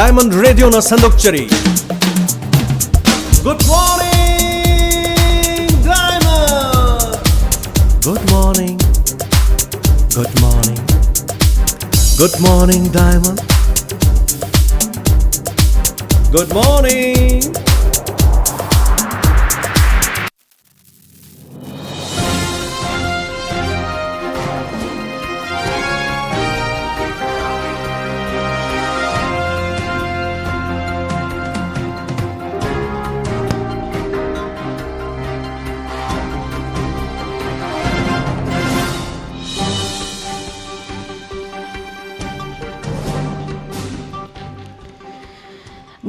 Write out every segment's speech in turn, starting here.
Diamond Radio na sandokchari. Good morning, Diamond. Good morning. Good morning. Good morning, Diamond. Good morning.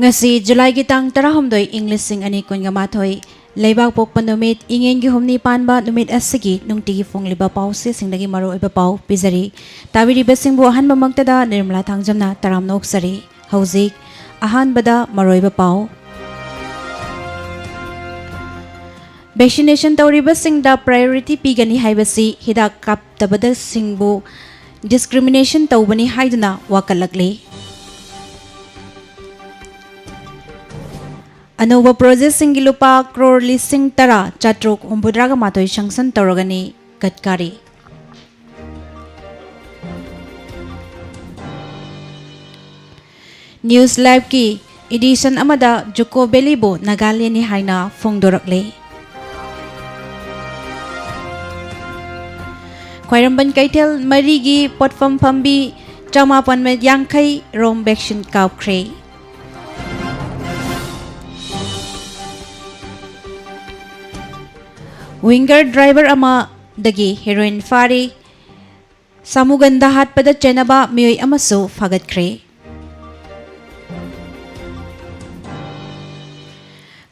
Ngasi July gitang 16 English sing ani kun gamathoi leibak pokpan numit ingen gi humni panba numit asigi nungtigi fong liba pause singdagi maro iba pau pizari tabiri besing bu ahan mamangtada nirmala thangjamna taram nok sari hauzik ahan bada maro iba pau vaccination tawriba singda priority pigani haibasi hidak kap tabada singbu discrimination tawbani haiduna wakalakli Anova project singi lupa crore lising tara chatruk humbudraga matoi sanction torogani Gadkari. News Live ki edition amada Juko Belibo Nagalia ni haina fongdorakle. Khwairamban Kaitel Marigi Potfam Pambi Chamapan Med Yangkai Rom Vaccine Kaukre. Winger driver ama dagi heroin fari samuganda hatpada chenaba miyoi amasu fagatkre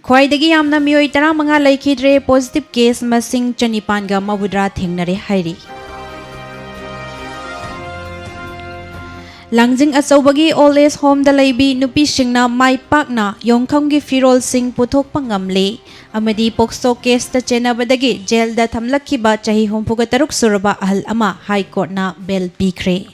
khwaidagi yamna miyoi 15 laikhidre positive case masing chanipanga mabudra thingnare hairi Langjing Asawbagi Old Age Home da laibi nupi singna mai pakna yongkham gi firol sing puthok pangamle amadi pokso case ta chenabadagi jail da thamlakhiba chahi hompuga taruk suraba ahal ama high court na bail pikre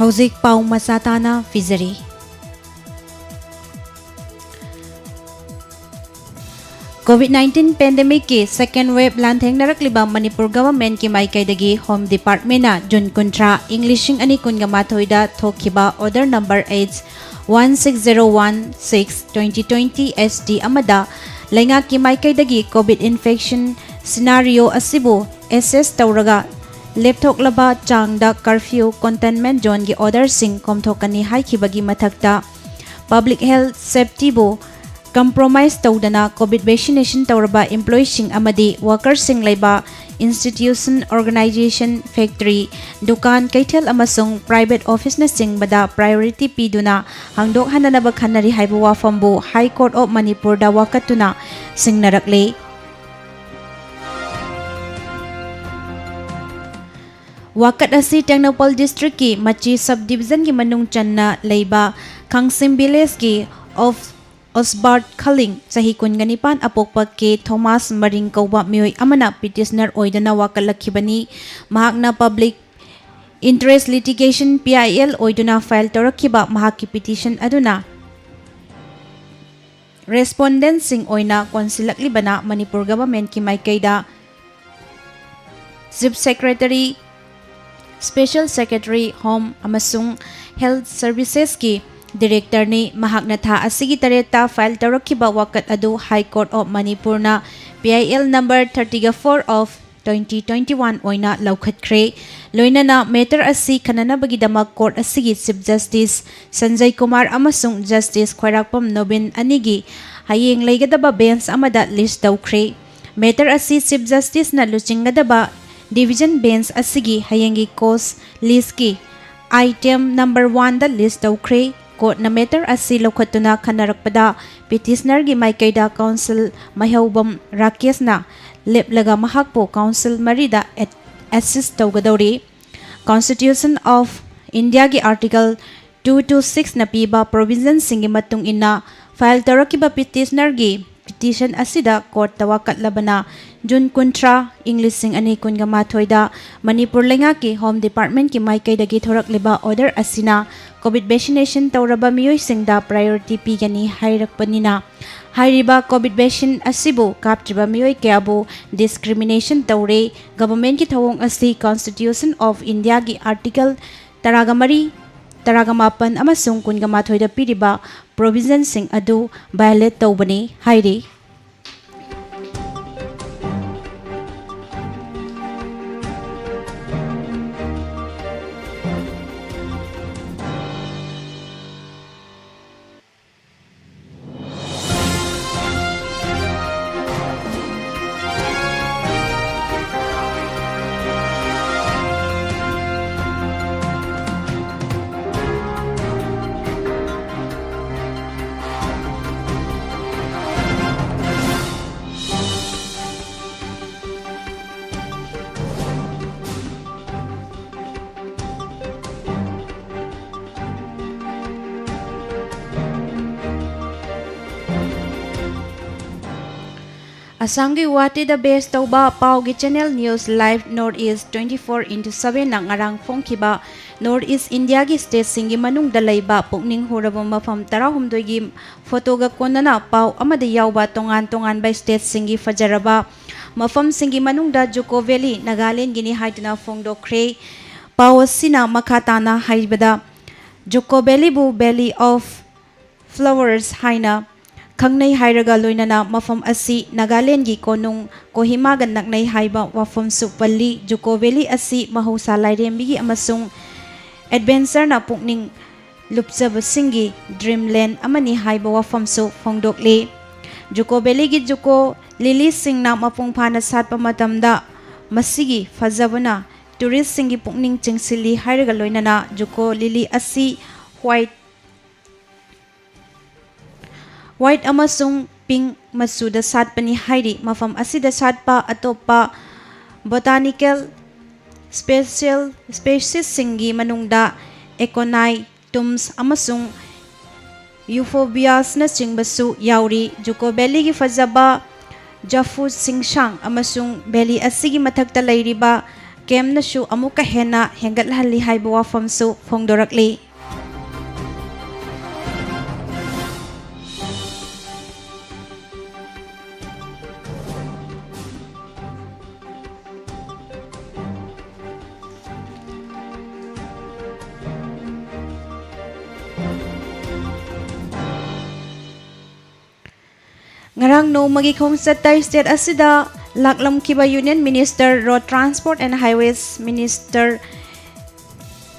Hauzik pau masatana fizari COVID-19 pandemic ki second wave lantheng narakliba Manipur government ki maikaidagi Home Department na Jun Kuntra Englishing ani kunga mathoida thokhiba order number 16016/2020 SD amada lainga ki maikaidagi COVID infection scenario asibu assess tawraga lepthoklaba changda curfew containment zone gi order sing komthokani haikibagi mathakta public health safety bo compromise tawdana COVID vaccination tawraba employees sing amadi workers sing laiba institution organization factory dukan kaithel amasung private office na sing bada priority piduna hangdok hananaba khanari haibu wafambu High Court of Manipur da wakatuna sing narakle wakat asi Tengnoupal district ki machi subdivision ki manung channa laiba Khangsim village ki of Osbart Khaling sahi kunganipan apokpak ke Thomas Maring kauba miyoi amana petitioner oidana wakalakhibani mahakna public interest litigation PIL oiduna file torakhiba mahaki petition aduna respondent sing oina konsilakli bana Manipur government ki maikaida Chief Secretary Special Secretary Home amasung Health Services ki Director ni mahakna tha asigi tareta file tarakhiba wakat adu High Court of Manipur na PIL number 34 of 2021 oina laukhatkre loina na matter asi khanana bagidamak court asigi Chief Justice Sanjay Kumar amasung Justice Khwairakpam Nobin anigi hayeng leigadaba bench amada list daukre matter asi Chief Justice na luchingadaba division bench asigi hayengi cause list ki item number 1 da list daukre court na matter asi lokhatuna khanarakpada petitioner gi maikaida council Maihobam Rakesh na leplaga mahakpo council marida assist tawgadori Constitution of India gi article 226 na piba provision singi matung ina file ꯇꯧꯔꯛꯈꯤꯕ ꯄꯤꯇꯤꯁꯅꯔꯒꯤ petition ꯑꯁꯤꯗ ꯀꯣꯔꯠꯇ ꯋꯥꯀꯠꯂꯕꯅ June 20, ꯏꯪ 2018ꯗ ꯃꯅꯤꯄꯨꯔ ꯂꯩꯉꯥꯛꯀꯤ home ꯗꯤꯄꯥꯔꯠꯃꯦꯟꯠꯀꯤ ꯃꯥꯏꯀꯩꯗꯒꯤ ꯊꯣꯔꯛꯂꯤꯕ order ꯑꯁꯤꯅ COVID vaccination ꯇꯧꯔꯕ ꯃꯤꯑꯣꯏꯁꯤꯡꯗ priority ꯄꯤꯒꯅꯤ ꯍꯥꯏꯔꯛꯄꯅꯤꯅ ꯍꯥꯏꯔꯤꯕ ꯀꯣꯚꯤꯗ ꯚꯦꯛꯁꯤꯟ ꯑꯁꯤꯕꯨ ꯀꯥꯞꯇ꯭ꯔꯤꯕ ꯃꯤꯑꯣꯏ ꯀꯌꯥꯕꯨ ꯗꯤꯁꯀ꯭ꯔꯤꯃꯤꯅꯦꯁꯟ ꯇꯧꯔꯦ, ꯒꯚꯔꯟꯃꯦꯟꯠꯀꯤ ꯊꯧꯑꯣꯡ ꯑꯁꯤ ꯀꯟꯁꯇꯤꯇ꯭ꯌꯨꯁꯟ ꯑꯣꯐ ꯏꯟꯗꯤꯌꯥꯒꯤ ꯑꯥꯔꯇꯤꯀꯜ 13, 18 ꯑꯃꯁꯨꯡ 22ꯗ ꯄꯤꯔꯤꯕ ꯄ꯭ꯔꯣꯚꯤꯖꯟꯁꯤꯡ ꯑꯗꯨ ꯚꯥꯏꯑꯣꯂꯦꯠ ꯇꯧꯕꯅꯤ ꯍꯥꯏꯔꯤ꯫ Assamgi Guwahati base tauba paugi channel news live Northeast 24/7 na ngarang phongkiba Northeast India gi state singi manung dalaiba pukning horaba mafam 16 gi photoga konana pau amada yauba tongan by state singi fajaraba mafam singi manung da Juko Valley Nagaland gini haituna phongdokre pau sina makhatana haibada Juko Valley bu Valley of Flowers haina Kangnay hairaga loinana mafam asi Nagaland gi konung Kohima gan naknay haiba wafam supali Juko Valley asi mahusa lairembi gi amasung adventure na pukning lupjaba singi dreamland amani haiba wafam su phongdokle Juko Valley gi Juko Lily sing na mapung phana satpa matamda masigi fajabana tourist singi pukning chingsili hairaga loinana Juko Lily asi white amasung pink masuda satpani hairi mafam asida satpa atopa botanical species singi manungda econai tums amasung euphorbias na chingbasu yauri Juko Valley gi fajaba jafu singshang amasung valley asigi mathakta lairiba kem na shu amuka hena hengathalli haiba wafam su phongdorakli Ngarang no magi khongsat tai state asida laklam kiba Union Minister Road Transport and Highways Minister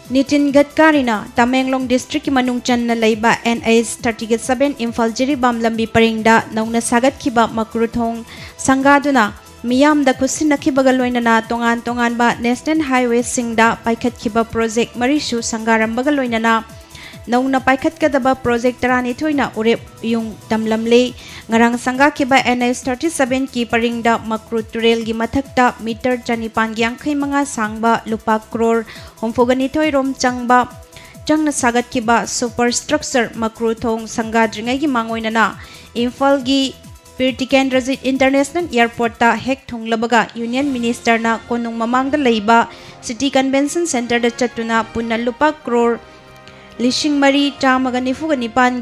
Nitin Gadkari na Tamenglong District ki manungchan na laiba NH 37 Imphal Jiribam lambi paringda nauna sagat kiba makruthong sangaduna miyam da khusin nakiba galoina na tongan ba National Highway singda paikhat kiba project marishu sangaram bagaloina na nauna paikhat kadaba project tarani thoina urep yung tamlamle ngarang sangga kiba NH 37 ki paringda makru turel gi mathakta meter chanipan gyang khai manga sangba lupa crore homfogani thoirom changna sagat kiba superstructure makru thong sangga dringai gi mangoina na Imphal gi Pirtikendrajit International Airport ta hek thonglabaga Union Minister na konung mamangda leiba City Convention Center da chatuna punna lupa crore Lishing Mari Chamagani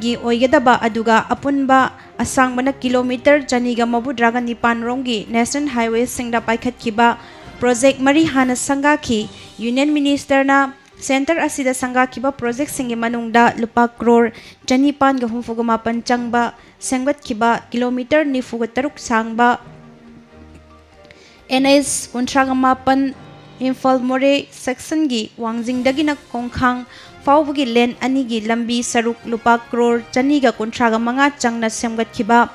gi Oigadaba Aduga Apunba Asangbana kilometer Janiga Mabudraga Nipan Rongi National Highway Singda Paikhat Kiba Project Mari Hana Sangaki Union Minister na Center Asida Sangaki ba Project Singi Manungda Lupa Crore Janipan Gahumfugama Panchangba Sangbat Kiba kilometer ni Fugataruk Sangba NS Untragamapan Imphal More section gi Wangjing Dagina Kongkhang Faubagi len anigi lambi saruk lupa crore chaniga kuntraga manga changna semgat kiba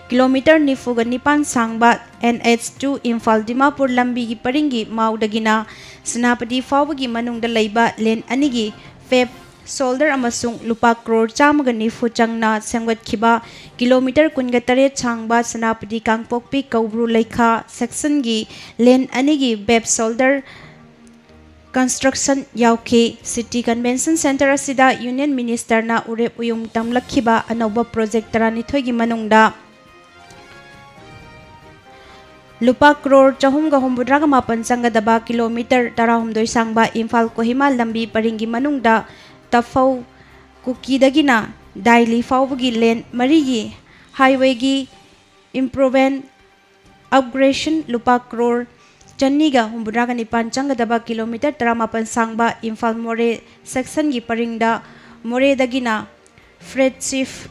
kilometer nifuga nipan sangba NH2 Imphal Dimapur lambi gi paringi maudagina Senapati Faubagi manungda leiba len anigi feb shoulder amasung lupa crore chamaga nifu changna semgat kiba kilometer kunga tare changba Senapati Kangpokpi Kaubru Leikha section gi len anigi beb shoulder construction yauki city convention center asida union minister na urep uyung tamlakhiba anoba project tarani thoigi manungda lupa crore chahum ga humbudra ga mapan sangadaba kilometer tarahumdoi sangba Imphal Kohima lambi paringi manungda tafau kuki dagina daily fawgi lane marigi highway gi improvement upgradation lupa crore Channiga humbudra ga nipan changadaba kilometer taramapan sangba Imphal More section gi paringda More dagina Fred Chief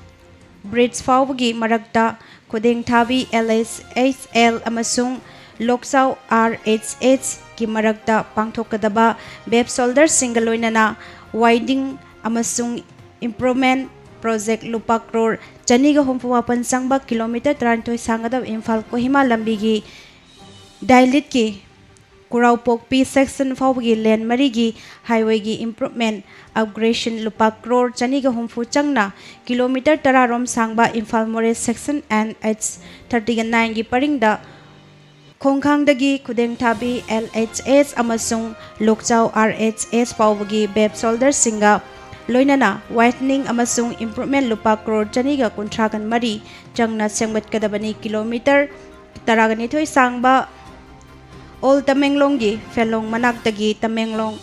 Bridge fawgi marakta Kuding Thabi LSHL amasung Loksau RHH ki marakta pangthokadaba BEP solder single loinana widening amasung improvement project lupa crore Channiga humpuwapan sangba kilometer 33 sangadab Imphal Kohima lambigi Dailit ki Kurau Pokpi section fawgi lane marigi highway gi improvement upgradation lupa crore Channiga humfu changna kilometer tararom sangba Imphal More section NH 39 gi paringda Khongkhangdagi Kudeng Thabi LHS amasung Lokchau RHS fawgi BEP solder singa loinana widening amasung improvement lupa crore Channiga kuntragan mari changna sengbat kadabani kilometer taragani thoi sangba Old Tamenglong gi Felong Manaktagi Tamenglong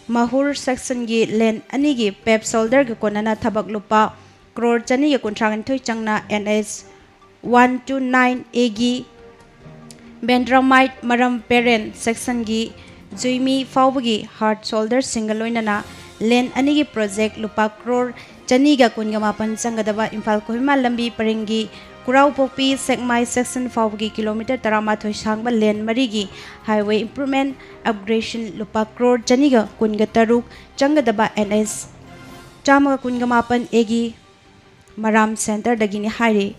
Mahur section gi lane ani gi pep solder gi konana thabak lupa crore Channiga kuntragan thoi changna NS 129A gi Bendramite Maram Peren section gi Juimi fawgi hard solder single loinana lane ani gi project lupa crore Channiga kungamapan sangadaba Imphal Kohima lambi paringi Kurau Pokpi Sekmai section fawgi kilometer taramathoi sangba lane marigi highway improvement upgradation lupa crore Channiga kunga taruk changadaba NS chamaga kungamapan egi Maram center dagini hairi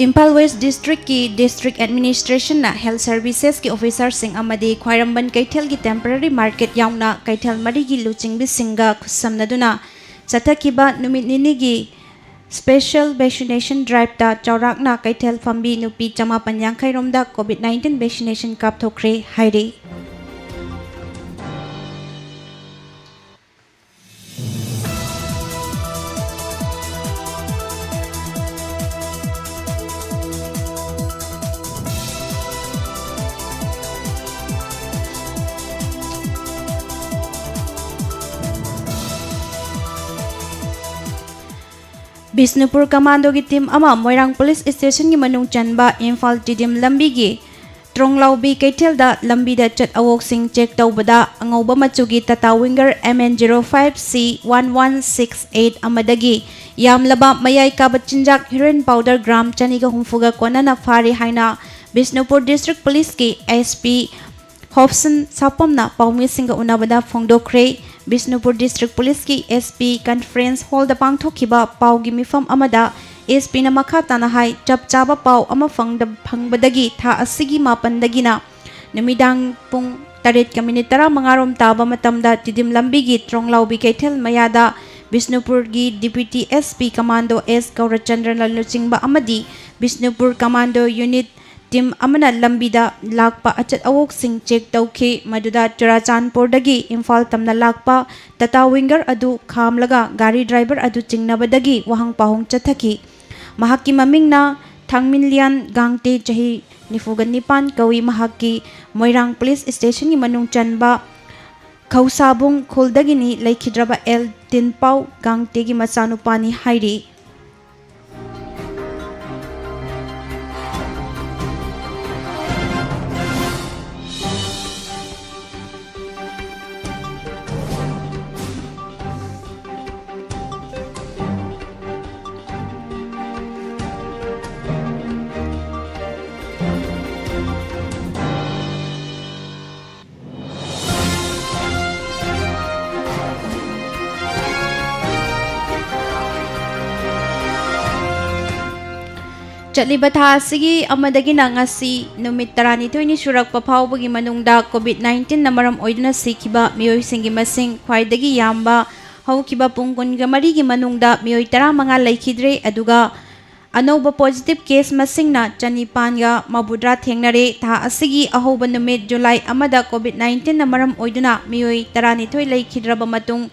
Imphal West District ki District Administration na Health Services ki officer sing amadi Khwairamban Kaithel ki temporary market yauna Kaithel mari gi luchingbi singa khusamnaduna chathakiba numit nini gi special vaccination drive ta chaurakna Kaithel fambi nupi 150 romda COVID-19 vaccination kapthokre hairi Bisnupur Commando ki team ama Moirang Police Station ki manung chanba Imphal Tidim lambi gi Tronglaubi Kaithel da lambi da chat awok sing check tawbada angawba machugi Tata Winger MN05C1168 amadagi yamlaba mayai kabat chinjak heroin powder gram Channiga humfuga konana fari haina Bisnupur District Police ki SP Hobson Sapamna Paumi Singa Unabada Fongdokre Bisnupur District Police ki SP Conference Hall da pangthokiba paugi mifam amada SP na makha tanahai chap chaba pau ama phangbadagi tha asigi mapandagina numidang pung 8:10 mangarom taba matamda Tidim lambi gi Tronglaubi Kaithel mayada Bisnupur gi Deputy SP Commando S Gaurachandran Laluchingba amadi Bisnupur Commando Unit Team amana lambida lakpa achat awok sing check tawki maduda Churachandpur dagi Imphal tamna lakpa Tata Winger adu khamlaga gari driver adu chingnabadagi wahang pahong chathaki mahaki mamingna Thangminlian Gangte chahi nifugan nipan kawi mahaki Moirang Police Station ni manung chanba ꯈꯧꯁꯥꯕꯨꯡ ꯈꯨꯜꯗꯒꯤꯅꯤ ꯂꯩꯈꯤꯗ꯭ꯔꯕ L ꯇꯤꯟꯄꯥꯎ ꯒꯥꯡꯇꯦꯒꯤ ꯃꯆꯥꯅꯨꯄꯥꯅꯤ ꯍꯥꯏꯔꯤ꯫ ꯆꯠꯂꯤꯕ ꯊꯥ ꯑꯁꯤꯒꯤ ꯑꯃꯗꯒꯤꯅ ꯉꯁꯤ ꯅꯨꯃꯤꯠ 12ꯅꯤ ꯁꯨꯔꯛꯄ ꯐꯥꯎꯕꯒꯤ ꯃꯅꯨꯡꯗ COVID-19 ꯅ ꯃꯔꯝ ꯑꯣꯏꯗꯨꯅ ꯁꯤꯈꯤꯕ ꯃꯤꯑꯣꯏꯁꯤꯡꯒꯤ ꯃꯁꯤꯡ ꯈ꯭ꯋꯥꯏꯗꯒꯤ ꯌꯥꯝꯕ ꯍꯧꯈꯤꯕ ꯄꯨꯡ 24ꯒꯤ ꯃꯅꯨꯡꯗ ꯃꯤꯑꯣꯏ 15 ꯂꯩꯈꯤꯗ꯭ꯔꯦ ꯑꯗꯨꯒ ꯑꯅꯧꯕ ꯄꯣꯖꯤꯇꯤꯚ ꯀꯦꯁ ꯃꯁꯤꯡꯅ 960 ꯊꯦꯡꯅꯔꯦ꯫ ꯊꯥ ꯑꯁꯤꯒꯤ ꯑꯍꯧꯕ ꯅꯨꯃꯤꯠ ꯖꯨꯂꯥꯏ 1ꯗ COVID-19 ꯅ ꯃꯔꯝ ꯑꯣꯏꯗꯨꯅ ꯃꯤꯑꯣꯏ 12 ꯂꯩꯈꯤꯗ꯭ꯔꯕ ꯃꯇꯨꯡ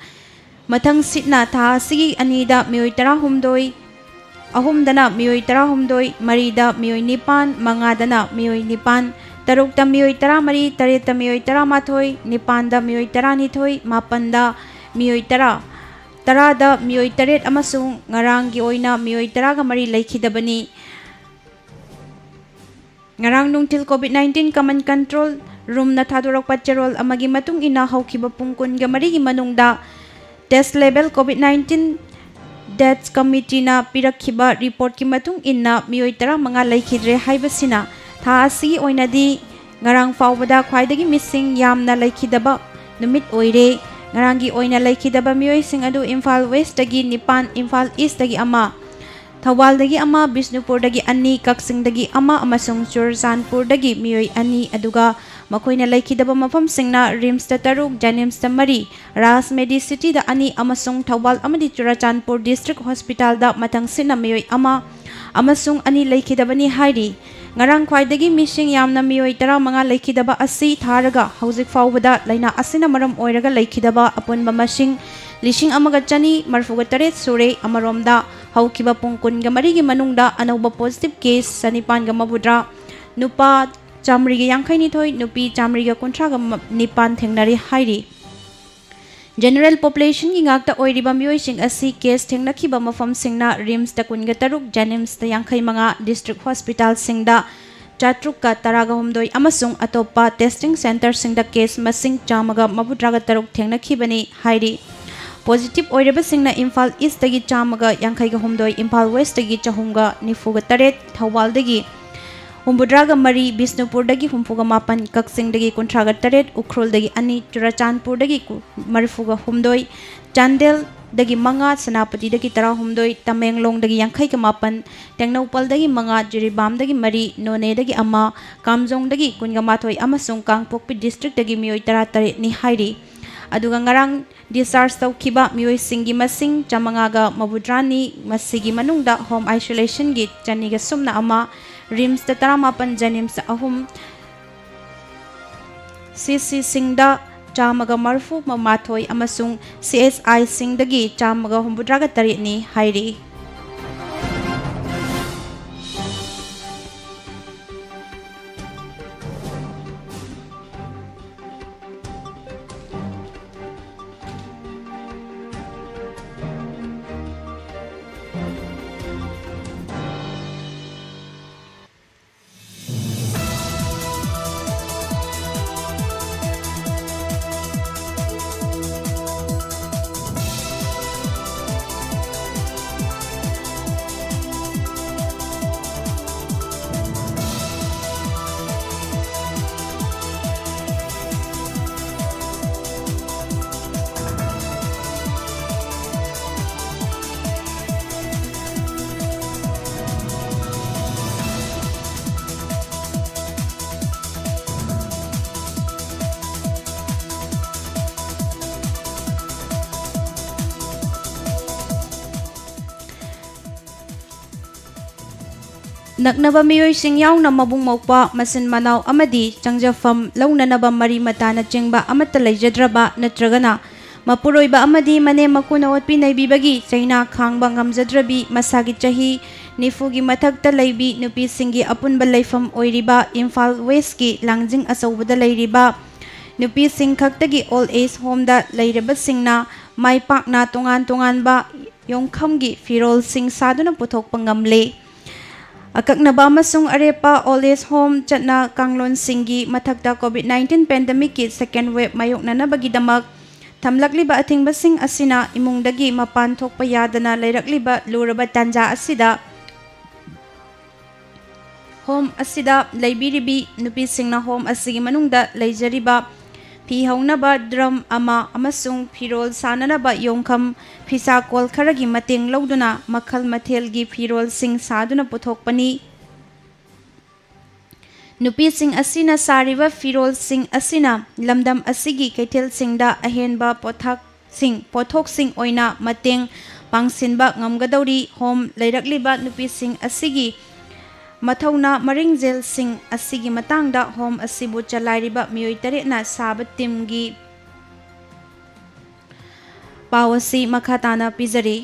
ꯃꯊꯪꯁꯤꯠꯅ ꯊꯥ ꯑꯁꯤꯒꯤ 2ꯗ ꯃꯤꯑꯣꯏ 18, ꯑꯍꯨꯝꯗꯅ ꯃꯤꯑꯣꯏ 18, ꯃꯔꯤꯗ ꯃꯤꯑꯣꯏ 9, ꯃꯉꯥꯗꯅ ꯃꯤꯑꯣꯏ 9, ꯇꯔꯨꯛꯇ ꯃꯤꯑꯣꯏ 13, ꯇꯔꯦꯠꯇ ꯃꯤꯑꯣꯏ 11, ꯅꯤꯄꯥꯟꯗ ꯃꯤꯑꯣꯏ 12, ꯃꯥꯄꯟꯗ ꯃꯤꯑꯣꯏ 10, ꯇꯔꯥꯗ ꯃꯤꯑꯣꯏ 8 ꯑꯃꯁꯨꯡ ꯉꯔꯥꯡꯒꯤ ꯑꯣꯏꯅ ꯃꯤꯑꯣꯏ 13 ꯂꯩꯈꯤꯗꯕꯅꯤ꯫ ꯉꯔꯥꯡ ꯅꯨꯡꯊꯤꯜ COVID-19 ꯀꯃꯟ ꯀꯟꯇ꯭ꯔꯣꯜ ꯔꯨꯝꯅ ꯊꯥꯗꯣꯔꯛꯄ ꯆꯦꯔꯣꯜ ꯑꯃꯒꯤ ꯃꯇꯨꯡ ꯏꯟꯅ ꯍꯧꯈꯤꯕ ꯄꯨꯡ 24ꯒꯤ ꯃꯅꯨꯡꯗ ꯇꯦꯁ ꯂꯦꯕꯦꯜ COVID-19 ꯗꯦꯊꯁ ꯀꯃꯤꯇꯤꯅ ꯄꯤꯔꯛꯈꯤꯕ ꯔꯤꯄꯣꯔꯠꯀꯤ ꯃꯇꯨꯡ ꯏꯟꯅ ꯃꯤꯑꯣꯏ 15 ꯂꯩꯈꯤꯗ꯭ꯔꯦ ꯍꯥꯏꯕꯁꯤꯅ ꯊꯥ ꯑꯁꯤꯒꯤ ꯑꯣꯏꯅꯗꯤ ꯉꯔꯥꯡ ꯐꯥꯎꯕꯗ ꯈ꯭ꯋꯥꯏꯗꯒꯤ ꯃꯤꯁꯤꯡ ꯌꯥꯝꯅ ꯂꯩꯈꯤꯗꯕ ꯅꯨꯃꯤꯠ ꯑꯣꯏꯔꯦ꯫ ꯉꯔꯥꯡꯒꯤ ꯑꯣꯏꯅ ꯂꯩꯈꯤꯗꯕ ꯃꯤꯑꯣꯏꯁꯤꯡ ꯑꯗꯨ ꯏꯝꯐꯥꯜ ꯋꯦꯁꯇꯒꯤ 9, ꯏꯝꯐꯥꯜ ꯏꯁꯇꯒꯤ 1, ꯊꯧꯕꯥꯜꯗꯒꯤ 1, ꯕꯤꯁꯅꯨꯄꯨꯔꯗꯒꯤ 2, ꯀꯛꯆꯤꯡꯗꯒꯤ 1 ꯑꯃꯁꯨꯡ ꯆꯨꯔꯆꯥꯟꯄꯨꯔꯗꯒꯤ ꯃꯤꯑꯣꯏ 2 ꯑꯗꯨꯒ ꯃꯈꯣꯏꯅ ꯂꯩꯈꯤꯗꯕ ꯃꯐꯝꯁꯤꯡꯅ ꯔꯤꯝꯁꯇ 3, ꯖꯦꯅꯤꯝꯁꯇ 3, ꯔꯥꯖ ꯃꯦꯗꯤꯁꯤꯇꯤꯗ 2 ꯑꯃꯁꯨꯡ ꯊꯧꯕꯥꯜ ꯑꯃꯗꯤ ꯆꯨꯔꯆꯥꯟꯄꯨꯔ ꯗꯤꯁꯇ꯭ꯔꯤꯛ ꯍꯣꯁꯄꯤꯇꯥꯜꯗ ꯃꯊꯪꯁꯤꯠꯅ ꯃꯤꯑꯣꯏ 1 ꯑꯃꯁꯨꯡ 2 ꯂꯩꯈꯤꯗꯕꯅꯤ ꯍꯥꯏꯔꯤ꯫ ꯉꯔꯥꯡ ꯈ꯭ꯋꯥꯏꯗꯒꯤ ꯃꯤꯁꯤꯡ ꯌꯥꯝꯅ ꯃꯤꯑꯣꯏ 15 ꯂꯩꯈꯤꯗꯕ ꯑꯁꯤ ꯊꯥꯔꯒ ꯍꯧꯖꯤक ꯐꯥꯎꯕꯗ ꯂꯩꯅꯥ ꯑꯁꯤꯅ ꯃꯔꯝ ꯑꯣꯏꯔꯒ ꯂꯩꯈꯤꯗꯕ ꯑꯄꯨꯟꯕ ꯃꯁꯤꯡ 1,138 ꯁꯨꯔꯦ꯫ ꯑꯃꯔꯣꯝꯗ ꯍꯧꯈꯤꯕ ꯄꯨꯡ 24ꯒꯤ ꯃꯅꯨꯡꯗ ꯑꯅꯧꯕ ꯄꯣꯖꯤꯇꯤꯚ ꯀꯦꯁ 960, ꯅꯨꯄꯥ 152, ꯅꯨꯄꯤ 139 ꯊꯦꯡꯅꯔꯦ ꯍꯥꯏꯔꯤ꯫ ꯖꯦꯅꯔꯦꯜ ꯄꯣꯄꯨꯂꯦꯁꯟꯒꯤ ꯉꯥꯛꯇ ꯑꯣꯏꯔꯤꯕ ꯃꯤꯑꯣꯏꯁꯤꯡ ꯑꯁꯤ ꯀꯦꯁ ꯊꯦꯡꯅꯈꯤꯕ ꯃꯐꯝꯁꯤꯡꯅ ꯔꯤꯝꯁꯇ 23, ꯖꯦꯅꯤꯝꯁꯇ 55, ꯗꯤꯁꯇ꯭ꯔꯤꯛ ꯍꯣꯁꯄꯤꯇꯥꯜꯁꯤꯡꯗ 719 ꯑꯃꯁꯨꯡ ꯑꯇꯣꯞꯄ ꯇꯦꯁꯇꯤꯡ ꯁꯦꯟꯇꯔꯁꯤꯡꯗ ꯀꯦꯁ ꯃꯁꯤꯡ 133 ꯊꯦꯡꯅꯈꯤꯕꯅꯤ ꯍꯥꯏꯔꯤ꯫ ꯄꯣꯖꯤꯇꯤꯚ ꯑꯣꯏꯔꯤꯕꯁꯤꯡꯅ ꯏꯝꯐꯥꯜ ꯏꯁꯇꯒꯤ 158, ꯏꯝꯐꯥꯜ ꯋꯦꯁꯇꯒꯤ 398, ꯊꯧꯕꯥꯜꯗꯒꯤ 63, ꯕꯤꯁꯅꯨꯄꯨꯔꯗꯒꯤ 68, ꯀꯛꯆꯤꯡꯗꯒꯤ 38, ꯎꯈ꯭ꯔꯨꯜꯗꯒꯤ 2, ꯆꯨꯔꯆꯥꯟꯄꯨꯔꯗꯒꯤ 38, ꯆꯥꯟꯗꯦꯜꯗꯒꯤ 5, ꯁꯦꯅꯥꯄꯇꯤꯗꯒꯤ 19, ꯇꯃꯦꯡꯂꯣꯡꯗꯒꯤ 58, ꯇꯦꯡꯅꯧꯄꯜꯗꯒꯤ 5, ꯖꯤꯔꯤꯕꯥꯝꯗꯒꯤ 3, ꯅꯣꯅꯦꯗꯒꯤ 1, ꯀꯥꯝꯖꯣꯡꯗꯒꯤ 19 ꯑꯃꯁꯨꯡ ꯀꯥꯡꯄꯣꯛꯄꯤ ꯗꯤꯁꯇ꯭ꯔꯤꯛꯇꯒꯤ ꯃꯤꯑꯣꯏ 18ꯅꯤ ꯍꯥꯏꯔꯤ꯫ ꯑꯗꯨꯒ ꯉꯔꯥꯡ ꯗꯤꯁꯆꯥꯔꯖ ꯇꯧꯈꯤꯕ ꯃꯤꯑꯣꯏꯁꯤꯡꯒꯤ ꯃꯁꯤꯡ 530ꯅꯤ꯫ ꯃꯁꯤꯒꯤ ꯃꯅꯨꯡꯗ ꯍꯣꯝ ꯑꯥꯏꯁꯣꯂꯦꯁꯟꯒꯤ 201, ꯔꯤꯝꯁꯇ 19, ꯖꯦꯅꯤꯝꯁꯇ 3, CCꯁꯤꯡꯗ 139 ꯑꯃꯁꯨꯡ CSIꯁꯤꯡꯗꯒꯤ 168ꯅꯤ ꯍꯥꯏꯔꯤ꯫ ꯅꯛꯅꯕ ꯃꯤꯑꯣꯏꯁꯤꯡ ꯌꯥꯎꯅ ꯃꯕꯨꯡ ꯃꯧꯄ꯭ꯋꯥ, ꯃꯆꯤꯟ ꯃꯅꯥꯎ ꯑꯃꯗꯤ ꯆꯪꯖꯐꯝ ꯂꯧꯅꯅꯕ ꯃꯔꯤ ꯃꯇꯥꯅꯆꯤꯡꯕ ꯑꯃꯠꯇ ꯂꯩꯖꯗ꯭ꯔꯕ ꯅꯠꯇ꯭ꯔꯒꯅ ꯃꯄꯨꯔꯣꯏꯕ ꯑꯃꯗꯤ ꯃꯅꯦꯝ ꯃꯀꯨꯅ ꯑꯣꯠꯄꯤ ꯅꯩꯕꯤꯕꯒꯤ ꯆꯩꯅꯥ ꯈꯥꯡꯕ ꯉꯝꯖꯗ꯭ꯔꯕꯤ ꯃꯁꯥꯒꯤ ꯆꯍꯤ 90ꯒꯤ ꯃꯊꯛꯇ ꯂꯩꯕꯤ ꯅꯨꯄꯤꯁꯤꯡꯒꯤ ꯑꯄꯨꯟꯕ ꯂꯩꯐꯝ ꯑꯣꯏꯔꯤꯕ ꯏꯝꯐꯥꯜ ꯋꯦꯁꯀꯤ ꯂꯥꯡꯖꯤꯡ ꯑꯆꯧꯕꯗ ꯂꯩꯔꯤꯕ ꯅꯨꯄꯤꯁꯤꯡ ꯈꯛꯇꯒꯤ ꯑꯣꯜ ꯑꯦꯖ ꯍꯣꯝꯗ ꯂꯩꯔꯕꯁꯤꯡꯅ ꯃꯥꯏ ꯄꯥꯛꯅ ꯇꯣꯉꯥꯟ-ꯇꯣꯉꯥꯟꯕ ꯌꯣꯡꯈꯝꯒꯤ ꯐꯤꯔꯣꯜꯁꯤꯡ ꯁꯥꯗꯨꯅ ꯄꯨꯊꯣꯛꯄ ꯉꯝꯂꯦ꯫ ꯑꯀꯛꯅꯕ ꯑꯃꯁꯨꯡ ꯑꯔꯦꯞꯄ ꯑꯣꯜ ꯑꯦꯖ ꯍꯣꯝ ꯆꯠꯅ ꯀꯥꯡꯂꯣꯟꯁꯤꯡꯒꯤ ꯃꯊꯛꯇ ꯀꯣꯚꯤꯗ-19 ꯄꯦꯟꯗꯦꯃꯤꯛꯀꯤ ꯁꯦꯀꯦꯟ ꯋꯦꯕ ꯃꯥꯌꯣꯛꯅꯅꯕꯒꯤꯗꯃꯛ ꯊꯝꯂꯛꯂꯤꯕ ꯑꯊꯤꯡꯕꯁꯤꯡ ꯑꯁꯤꯅ ꯏꯃꯨꯡꯗꯒꯤ ꯃꯄꯥꯟ ꯊꯣꯛꯄ ꯌꯥꯗꯅ ꯂꯩꯔꯛꯂꯤꯕ ꯂꯨꯔꯕ ꯇꯥꯟꯖꯥ ꯑꯁꯤꯗ ꯍꯣꯝ ꯑꯁꯤꯗ ꯂꯩꯕꯤꯔꯤꯕꯤ ꯅꯨꯄꯤꯁꯤꯡꯅ ꯍꯣꯝ ꯑꯁꯤꯒꯤ ꯃꯅꯨꯡꯗ ꯂꯩꯖꯔꯤꯕ ꯐꯤ ꯍꯧꯅꯕ ꯗ꯭ꯔꯝ ꯑꯃ ꯑꯃꯁꯨꯡ ꯐꯤꯔꯣꯜ ꯁꯥꯅꯅꯕ ꯌꯣꯡꯈꯝ ꯐꯤꯁꯥꯀꯣꯜ ꯈꯔꯒꯤ ꯃꯇꯦꯡ ꯂꯧꯗꯨꯅ ꯃꯈꯜ ꯃꯊꯦꯜꯒꯤ ꯐꯤꯔꯣꯜꯁꯤꯡ ꯁꯥꯗꯨꯅ ꯄꯨꯊꯣꯛꯄꯅꯤ꯫ ꯅꯨꯄꯤꯁꯤꯡ ꯑꯁꯤꯅ ꯁꯥꯔꯤꯕ ꯐꯤꯔꯣꯜꯁꯤꯡ ꯑꯁꯤꯅ ꯂꯝꯗꯝ ꯑꯁꯤꯒꯤ ꯀꯩꯊꯦꯜꯁꯤꯡꯗ ꯑꯍꯦꯟꯕ ꯄꯣꯠꯊꯣꯛꯁꯤꯡ ꯑꯣꯏꯅ ꯃꯇꯦꯡ ꯄꯥꯡꯁꯤꯟꯕ ꯉꯝꯒꯗꯧꯔꯤ꯫ ꯍꯣꯝ ꯂꯩꯔꯛꯂꯤꯕ ꯅꯨꯄꯤꯁꯤꯡ ꯑꯁꯤꯒꯤ ꯃꯊꯧꯅꯥ ꯃꯔꯤꯡꯖꯦꯜꯁꯤꯡ ꯑꯁꯤꯒꯤ ꯃꯇꯥꯡꯗ ꯍꯣꯝ ꯑꯁꯤꯕꯨ ꯆꯂꯥꯏꯔꯤꯕ ꯃꯤꯑꯣꯏ 8ꯅ ꯁꯥꯕ ꯇꯤꯝꯒꯤ ꯄꯥꯎ ꯑꯁꯤ ꯃꯈꯥ ꯇꯥꯅ ꯄꯤꯖꯔꯤ꯫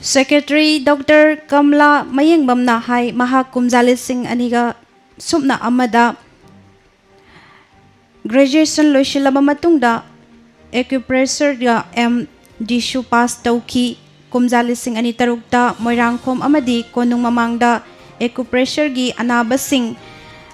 Secretary Dr. Kamla Mayengbamna hai mahak kumja 2021 graduation loisilaba matungda acupressure ga M.Dishu pass tauki kumja 2006 ta Moirangkhom amadi Konung mamangda acupressure gi anabasing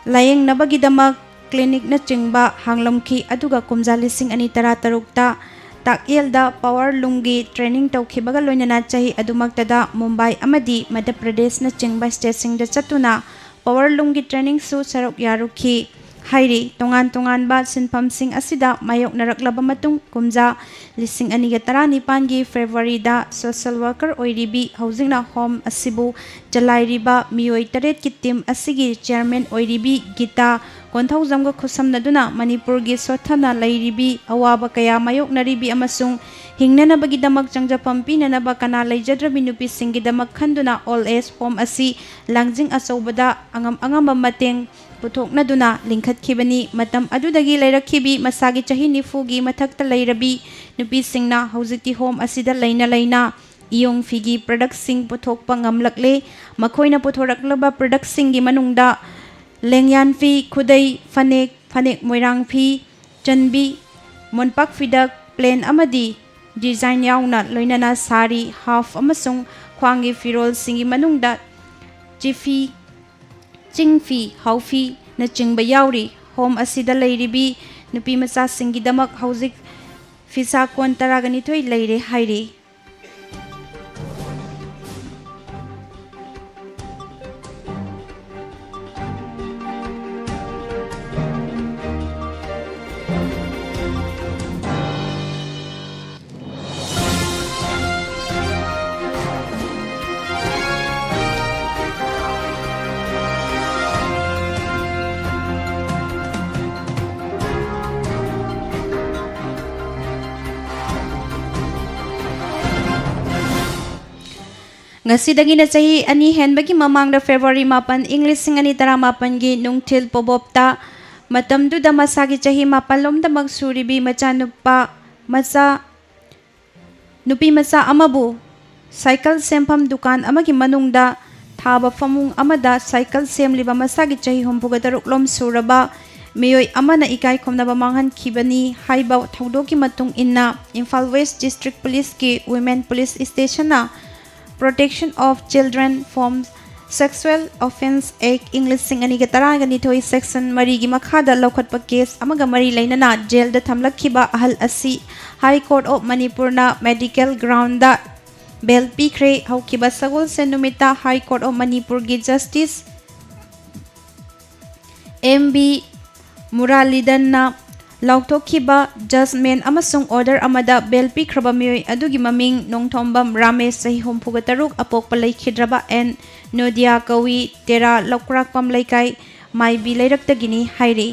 layeng nabagidamak clinic na chingba hanglamki aduga kumja 2013 ta Takyelda power lungi training taukibaga loinana chahi adumaktada Mumbai amadi Madhya Pradesh na chingba state da chatuna power lungi training su sarok yaruki hairi tongan ba sinpamsing asida mayok naraklaba matung kumja 2019 gi February da social worker oiribi housing na home asibu jalairiba mioi 8 ki team asigi chairman oiribi Gita Konthaujamga khusamnaduna Manipur gi sothana lairibi awaba kaya mayoknaribi amasung hingnanabagidamak changjapam pinanaba kana leijadrabi nupi singidamak khanduna all age home asi langjing achaubada angamba mateng puthoknaduna lingkhatkhibani matam adudagi leirakhibi masagi chahi nifu gi mathakta leirabi nupi singna hojikti home asida leina iyong figi product sing puthokpa ngamlakle makhoina puthoraklaba product singi manungda Lengyan fi khudai fanek moirang fi chanbi monpak fidak plain amadi design yauna loinana sari half amasung khwangi firol singi manungda chifi chingfi haufi na chingba yauri home asida leiribi nupi macha singi damak hojik fisa kon taragani thoi leire hairi Ngasidagi na chahi ani henbagi mamangda February 4 English 2018 gi nungthil pobopta matamduda masagi chahi 4 lomda magsuribi nupi macha amabu cycle sempham dukan amagi manungda thaba famung amada cycle semliba masagi chahi 34 lom suraba miyoi amana ikai khomnaba manghan khibani haiba thaudoki matung inna Imphal West District Police ki Women Police Station na Protection of Children from Sexual Offence Act English 2012 Section 3 gi makhada lokhatpa case amaga mari lainana jail da thamlakhiba ahal asi High Court of Manipur na medical ground da bail pikre haukiba sagol senumita High Court of Manipur gi Justice MB Muralidan na ꯂꯥꯎꯊꯣꯛꯈꯤꯕ ꯖꯖꯃꯦꯟ ꯑꯃꯁꯨꯡ order ꯑꯃꯗ ꯕꯦꯜ ꯄꯤꯈ꯭ꯔꯕ ꯃꯤꯑꯣꯏ ꯑꯗꯨꯒꯤ ꯃꯃꯤꯡ ꯅꯣꯡꯊꯣꯝꯕꯝ ꯔꯥꯃꯦꯁ ꯆꯍꯤ 63 ꯑꯄꯣꯛꯄ ꯂꯩꯈꯤꯗ꯭ꯔꯕ N ꯅꯣꯗꯤꯌꯥ ꯀꯧꯏ ꯇꯦꯔꯥ ꯂꯧꯀꯨꯔꯥꯛꯄꯝ ꯂꯩꯀꯥꯏ ꯃꯥꯏꯕꯤ ꯂꯩꯔꯛꯇꯒꯤꯅꯤ ꯍꯥꯏꯔꯤ꯫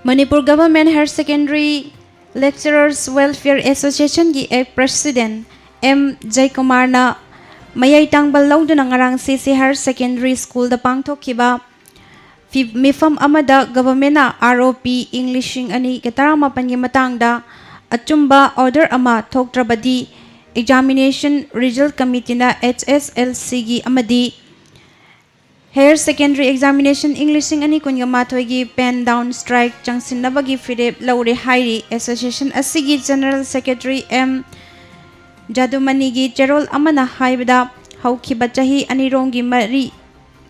Manipur Government Higher Secondary Lecturers Welfare Association की एक president M. Jaykumar na mayay tangbal lauduna ngarang CC Higher Secondary School da pangthokkiba mifam amada government na ROP Englishing ani kataramapan gi matangda achumba order ama thoktrabadi examination result committee na HSLC gi amadi Higher Secondary Examination Englishing ani kunga mathoigi pen down strike changsinnabagi firep laure hairi association asigi General Secretary M. Jadumani gi Cherol amana haibada haukiba chahi anirongi mari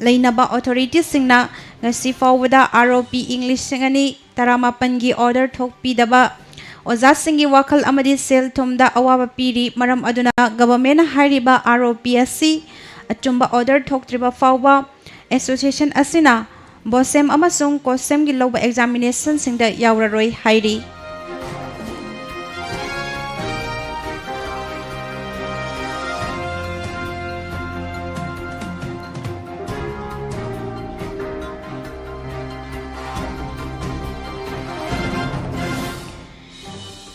lainaba authorities singna ngasi fawda ROP Englishing ani taramapan gi order thokpidaba Oza singi wakal amadi sel thumda awaba piri maram aduna government hairiba ROP asi achumba order thoktriba fawba Association asina bosem amasung kosem gi loba examination singda yauraroi hairi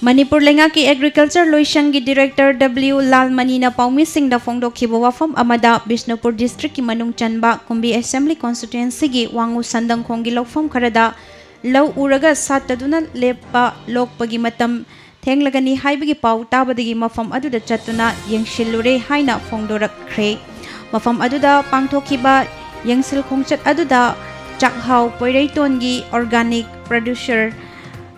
Manipur lenga ki agriculture loisang gi director W Lal Mani na paumi sing da phongdok khibo wafam amada Bishnupur district ki manung chanba Kumbi assembly constituency gi wangu sandang khongi lokfam kharada law uraga sataduna lepa lokpagi matam thenglagani haibagi pau tabadagi mafam aduda chatuna yengshilure haina phongdorak khre mafam aduda pangthokhiba yengsil khongchat aduda chakhau poireiton gi organic producer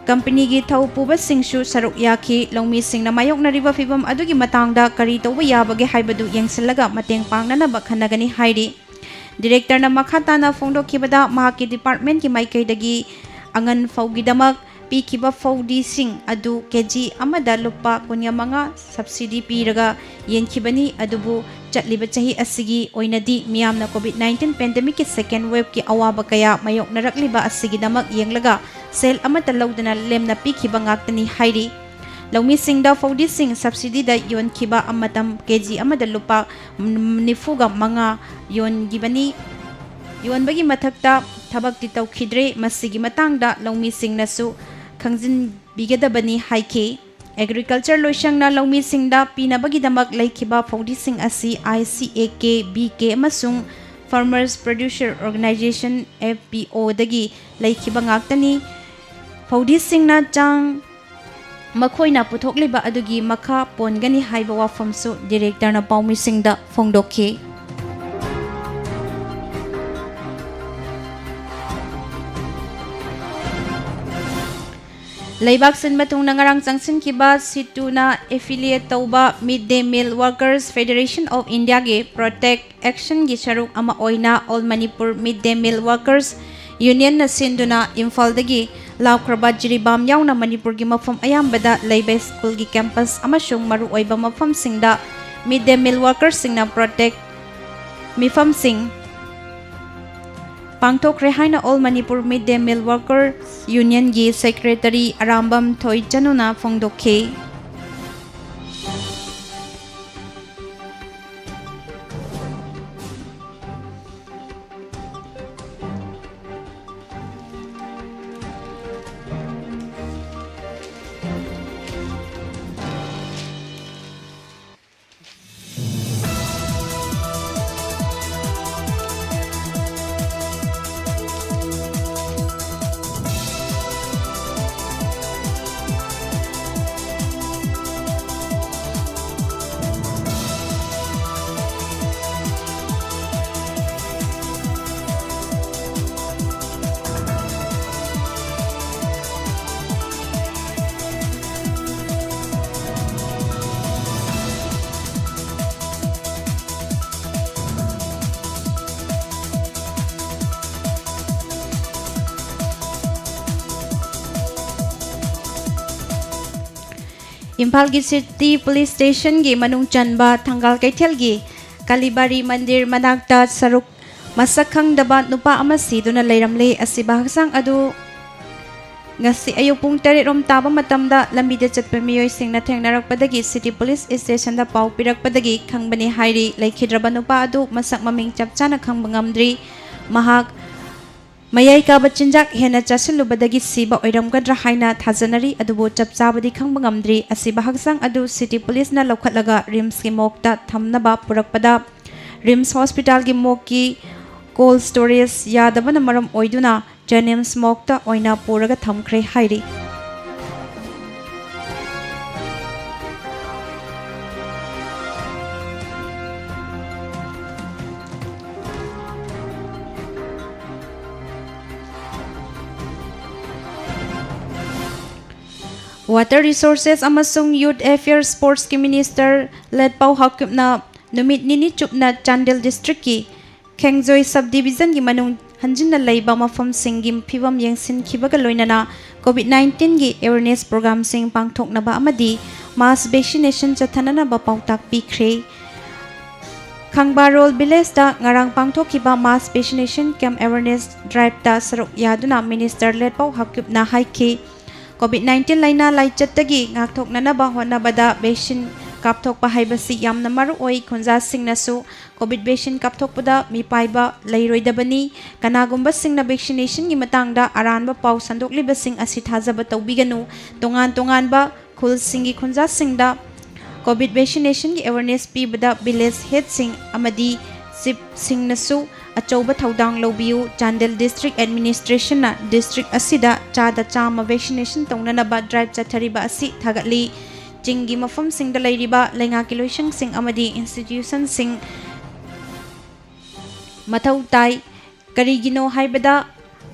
Company gi thau puba singsu saruk yaki longmi singna mayokna riba fibam adugi matangda kari tawba yabage haibadu yengsilaga mateng pangnana bakhanagani hairi Director na makhata na phongdokhibada mahaki department ki maikaidagi angan faugidamak pikiba faudi sing adu kg amada lupa kunya manga subsidy piraga yenkhibani adubu chatliba chahi asigi oinadi miyamna COVID-19 pandemic ki second wave ki awaba kaya mayok narakliba asigi damak yenglaga sel amata laudana lemna pikhiba ngaktani hairi lawmi singda faudi sing subsidy da yon khiba amatam kg amada lupa nifuga manga yon gibani yon bagi mathakta thabak ti tawkhidre masigi matangda lawmi singnasu Khangjin bigadabani haike agriculture loisangna lawmi singda pinabagi damak laikhiba faudi sing asi ICAK BK amasung Farmers Producer Organization FPO dagi laikhiba ngaktani faudi singna chang makhoina puthokliba adugi makha pongani haiba wafamsu director na paumi singda phongdokhe Laibak sin matung nangarang changsin kiba situna affiliate tauba Midday Meal Workers Federation of India ge Protect Action gi saruk ama oina All Manipur Midday Meal Workers Union na sinduna Imphal dagi laukraba jiribam yauna Manipur gi mafam ayambada laiba school gi campus amasung maru oiba mafam singda Midday Meal Workers singna Protect mifam sing Pangtok Rehaina All Manipur Midday Meal Workers Union gi Secretary Arambam Thoi Chanuna Phongdokhe Imphal City Police Station gi manung chanba Thangal Kaithelgi Kalibari Mandir manakta saruk masak khangdaba nupa ama siduna leiramle asiba haksang adu ngasi ayuk pung 8 rom taba matamda lambida chatpa miyoi singna thengnarakpadagi City Police Station da pau pirakpadagi khangbani hairi laikhidraba nupa adu masak maming chapchana khangba ngamdri mahak mayai ka bachinjak hena chasilubadagi siba oiramgadra haina thajanari adubo chapchabadi khangba ngamdri asiba haksang adu City Police na lokhatlaga Rims ki mokta thamnaba purakpada Rims Hospital ki mokki cold storage yadabana maram oiduna Jennings mokta oina puraga thamkhre hairi Water Resources amasung Youth Affairs Sports ki Minister Ledpau Hakupna numit nini chupna Chandel District ki Khengzoi Subdivision gi manung hanjinna leiba mafam singim phibam yengsin khibaga loinana COVID-19 gi awareness program sing pangthoknaba amadi mass vaccination chathanana ba pautak pikre Khangbarol village da ngarang pangthokhiba mass vaccination camp awareness drive ta saruk yaduna Minister Ledpau Hakupna haiki COVID-19 laina laichattagi ngakthoknana ba honabada vaccine kapthokpa haibasi yamna maru oi khunja singnasu COVID vaccine kapthokpada mi paiba leiroidabani kanagumba singna vaccination gi matangda aranba pau sandoklibba sing asi thajaba tawbiganu tongan ba khul singi khunja singda COVID vaccination gi awareness pibada village head sing amadi sip singnasu achauba thaudang lobiu Chandel District Administration na district asida chada chama vaccination tongnana ba drive chathariba asi thagatli Jingi mafam sing da lairiba lenga kiloisang sing amadi institution sing matau tai karigino haibada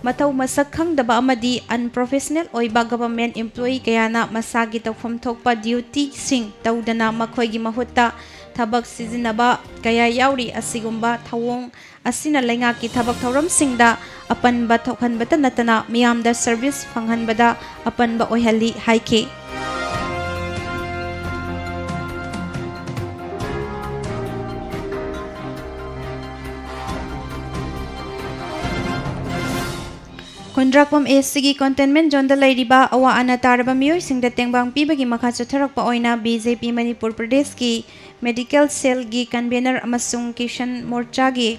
matau masak khangdaba amadi unprofessional oiba government employee kayana masagi tawfam thokpa duty sing tawdana makhoigi mahutta thabak sizinaba kaya yauri asigumba thawong asina lenga ki thabak thoram singda apanba thokhanbata natana miyamda service phanghanbada apanba oihali haike Kondrakwam SCG Containment Zone da lairiba awa ana taraba miyoi singda tengbang pibagi makha chatharakpa oina BJP Manipur Pradesh ki Medical Cell gi convener amasung Kishan Morcha gi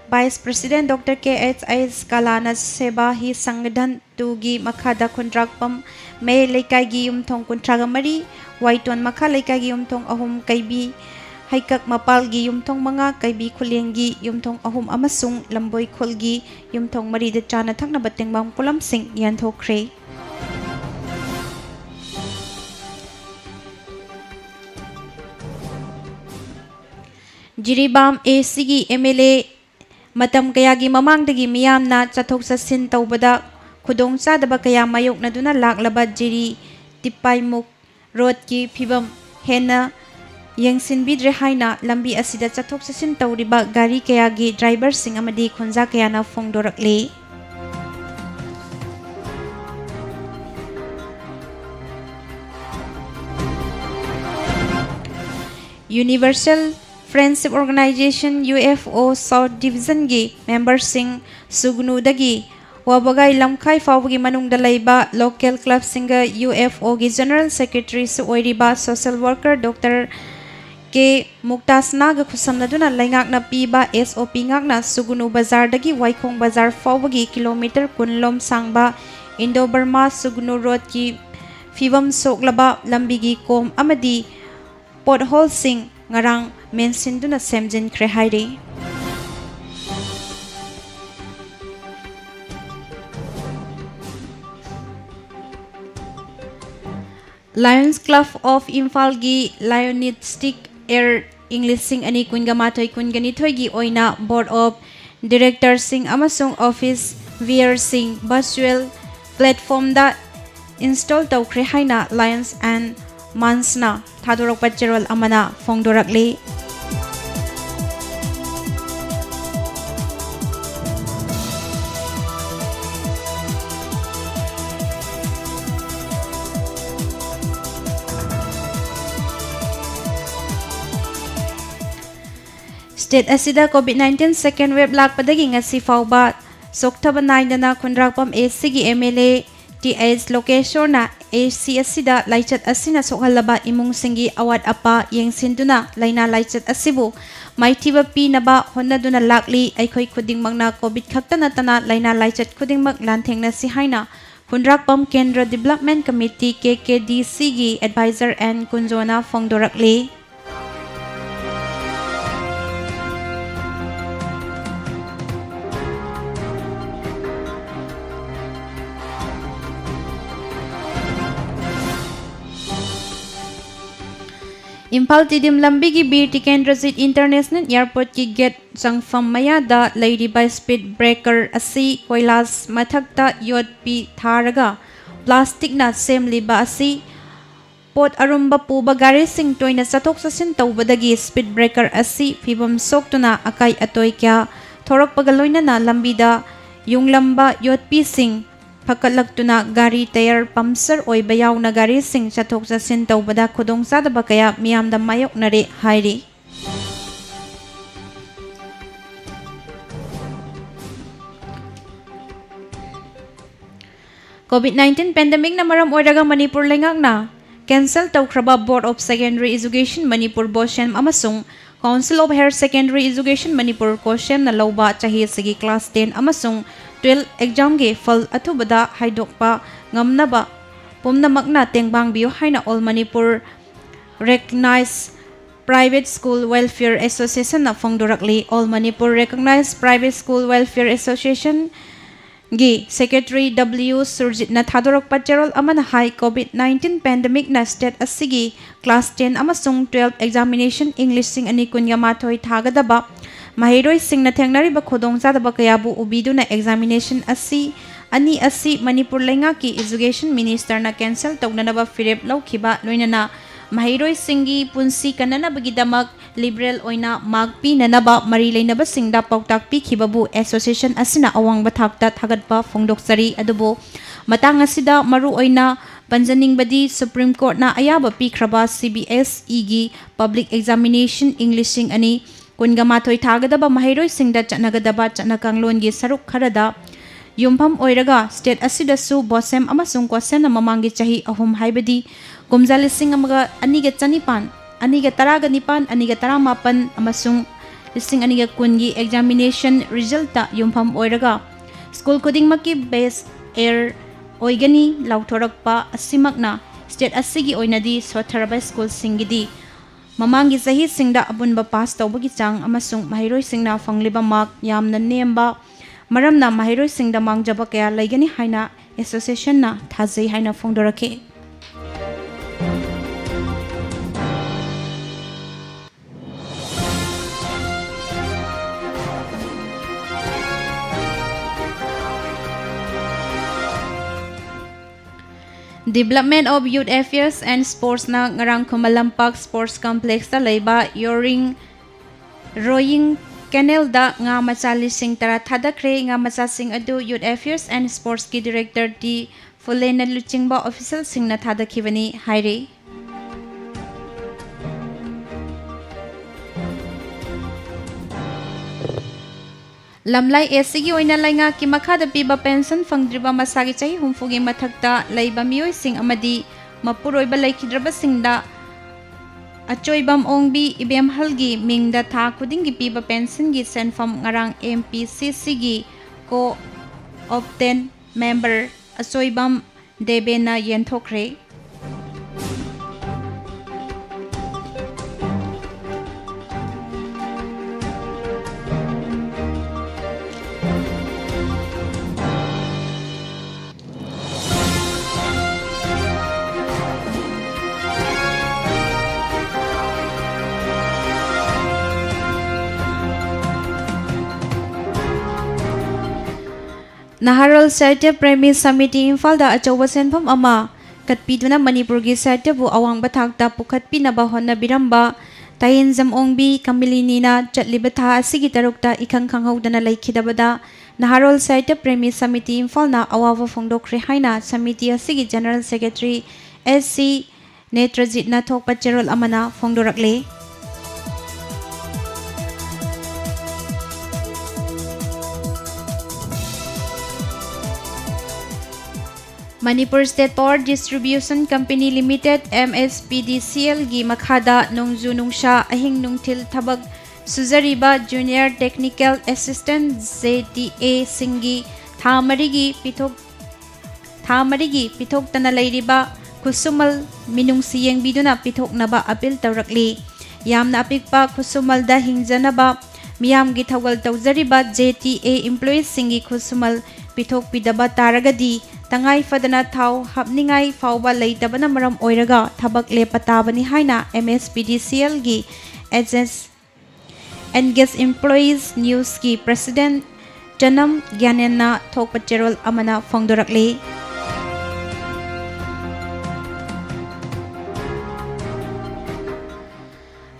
Vice President Dr. KHS Kalana Seba hi Sangdhan tu gi makha da kondrakwam me leikai gi yumthong kontraga mari waiton makha leikai gi yumthong ahum kaibi Haikak mapal gi yumthong manga kaibi khuleng gi yumthong ahum amasung lamboi khol gi yumthong mari de chana thakna batengbang pulam sing yan thokre Jiribam ACG MLA matam kaya gi mamangdagi miyamna chathok sasin tawbada khudong chadaba kaya mayokna duna laklaba jiri tipaimuk road ki phibam hena Yangsin bidre haina lambi asida chathok sasin tawriba gari kaya gi driver sing amadi khunja kaya na phongdorakle Universal Friendship Organization UFO South Division gi member sing sugnu dagi wabagai lamkhai fawgi manung dalaiba local club singer UFO gi general secretary su oiriba social worker Dr. Ke Muktasna ga khusamnaduna laingakna piba SOP ngakna sugunu bazar dagi Waikhong bazar fawgi kilometer kunlom sangba Indo Burma sugunu road ki fibam soklaba lambigi kom amadi pothole sing ngarang mensinduna semjin khre hairi Lions Club of Imphal gi Lionistic Air English sing ani kunga matoi kungani thoigi oina Board of Directors sing amasung Office VR sing virtual platform da install tawkhre haina Lions and Mansna thadorok pachirol amana phongdorakle State asida COVID-19 second wave lakpadagi ngasi fawba soktaba naidana khunrakpam ACG MLA TH location na AC asida laichat asina sokhalaba imung singi awat apa yengsinduna laina laichat asibu maitiba pinaba honnaduna lakli aikhoi khudingmakna COVID khaktana tana laina laichat khudingmak lanthengna si haina khunrakpam Kendra Development Committee KKDC gi advisor and kunjona phongdorakli. Impal Tidim Lambigi Bir Tikendrasit International Airport ki gate Sangfam Mayada Lady by Speed Breaker Asi Koilas Mathakta Yod Pi Tharaga Plastic na Assembly ba Asi Pot Arumba Puba Gari Sing Toy na Satok sa Sintawbadagi Speed Breaker Asi Fibam Sokto na Akay Atoy kya Thorok Pagaloy na Lambida Yung Lamba Yod Pi Sing Pagkalagto na gari tayar pamsar oy bayaw na gari sing satok sa sintaw bada kudong sada ba kaya miyam da mayok na ri hayri. COVID-19 pandemic na maram oiragang Manipur lengak na cancel taw kraba Board of Secondary Education Manipur Boshem amasung Council of Higher Secondary Education Manipur Koshem na lawba chahi sige class 10 amasung 12 exam ge fal athubada haidokpa ngamnaba pumnamakna tengbang biyo haina All Manipur Recognized Private School Welfare Association na phongdorakli. All Manipur Recognized Private School Welfare Association gi Secretary W Surjit na thadorok pacherol amana high COVID-19 pandemic na state asigi class 10 amasung 12 examination English sing ani kunya mathoy thagadaba Mahiroi sing na thengnari ba khodong sa ba kayabu ubidu na examination asi Manipur lenga ki Education Minister na cancel tawna na ba firep lawkhiba loina na mahiroi singi punsi kanana bagidamak liberal oina magpi na ba marilay na ba singda pawtak pi khibabu association asina awang bathakta thagatpa phongdoksari adubo matang asida maru oina panjaning badi Supreme Court na ayaba pi khraba CBSE gi public examination English sing ani kunga mathoy thagadaba mahiroi singda chanagadaba chanakanglon gi saruk kharada yumpham oiraga state asida su bosem amasung kwasem na mamangi chahi ahum haibadi kumjali sing amaga aniga chanipan aniga taraga nipan aniga taramapan amasung lising aniga kungi examination resulta yumpham oiraga school coding maki base air oigani lauthorakpa asimakna state asigi oinadi sotharaba school singidi Mamangi sahi singda abunba pass tawbagi chang amasung mahiroi singna fangliba mark yamna nemba maramna mahiroi singda mangjaba kaya laigani haina association na thazai haina phongdorake. Development of Youth Affairs and Sports na ngarang Kumalampak Sports Complex ta layba rowing canal da nga machali sing tara thadakre nga machasing adu Youth Affairs and Sports ki Director T Fulena Luchingba official sing na thadakhibani haire. Lamlai ACG oina lainga ki makhada piba pension fangdriba masagi chahi humfugi mathakta laiba mioi sing amadi mapuroiba laikhidraba singda achoibam ongbi ibem halgi mingda tha khudingi piba pension gi senfam ngarang MPCC gi ko obtain member achoibam debena yenthokre. Naharal Sahitya Premi Samiti Imphal da achawa senpham ama katpiduna Manipur gi sahitya bu awang bathakta pukhatpi na bahon na biramba tayin jamongbi kamilini na chatliba tha asigi tarukta ikhang khanghaudana laikhidabada Naharal Sahitya Premi Samiti Imphal na awawa phongdokre haina samiti asigi General Secretary SC Netrajit na thokpa cherol amana phongdorakle. Manipur State Power Distribution Company Limited MSPDCL gi makhada nongju nungsha ahing nungthil thabak suzariba Junior Technical Assistant JTA singi thamarigi pithok tana leiriba Kusumal minung siyeng biduna pithok naba apil tawrakli yamna apikpa Kusumal da hingjanaba miyam gi thawal tawjariba JTA employees singi Kusumal pithok pidaba taragadi tangai fadana thau hapningai fawba leitabana maram oiraga thabak lepatabani haina MSPDCL gi Engage Employees News ki President Janam Gyanena thokpa cherol amana phongdorakli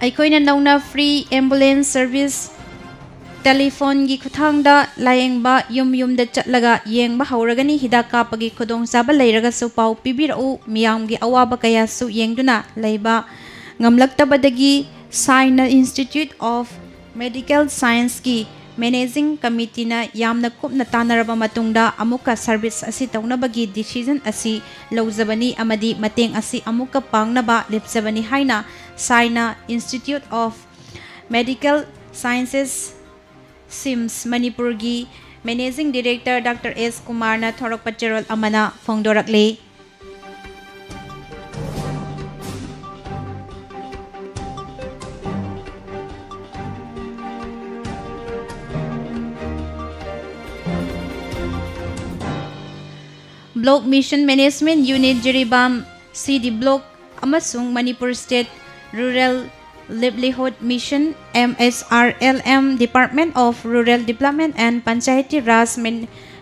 Aikoina nauna free ambulance service telephone gi khuthangda layengba yum da chatlaga yengba hauragani hida kapagi khudong saba leiraga su pau pibirau miyam gi awaba kaya su yengduna leiba ngamlaktabadagi Saina Institute of Medical Science ki Managing Committee na yamna kupna tanaraba matungda amuka service asi taunabagi decision asi lawjabani amadi mateng asi amuka pangnaba lepjabani haina Saina Institute of Medical Sciences SIMS Manipur gi Managing Director Dr. S. Kumar na thorok pacherol amana phongdorakle Block Mission Management Unit Jiribam CD Block amasung Manipur State Rural Livelihood Mission MSRLM Department of Rural Development and Panchayati Raj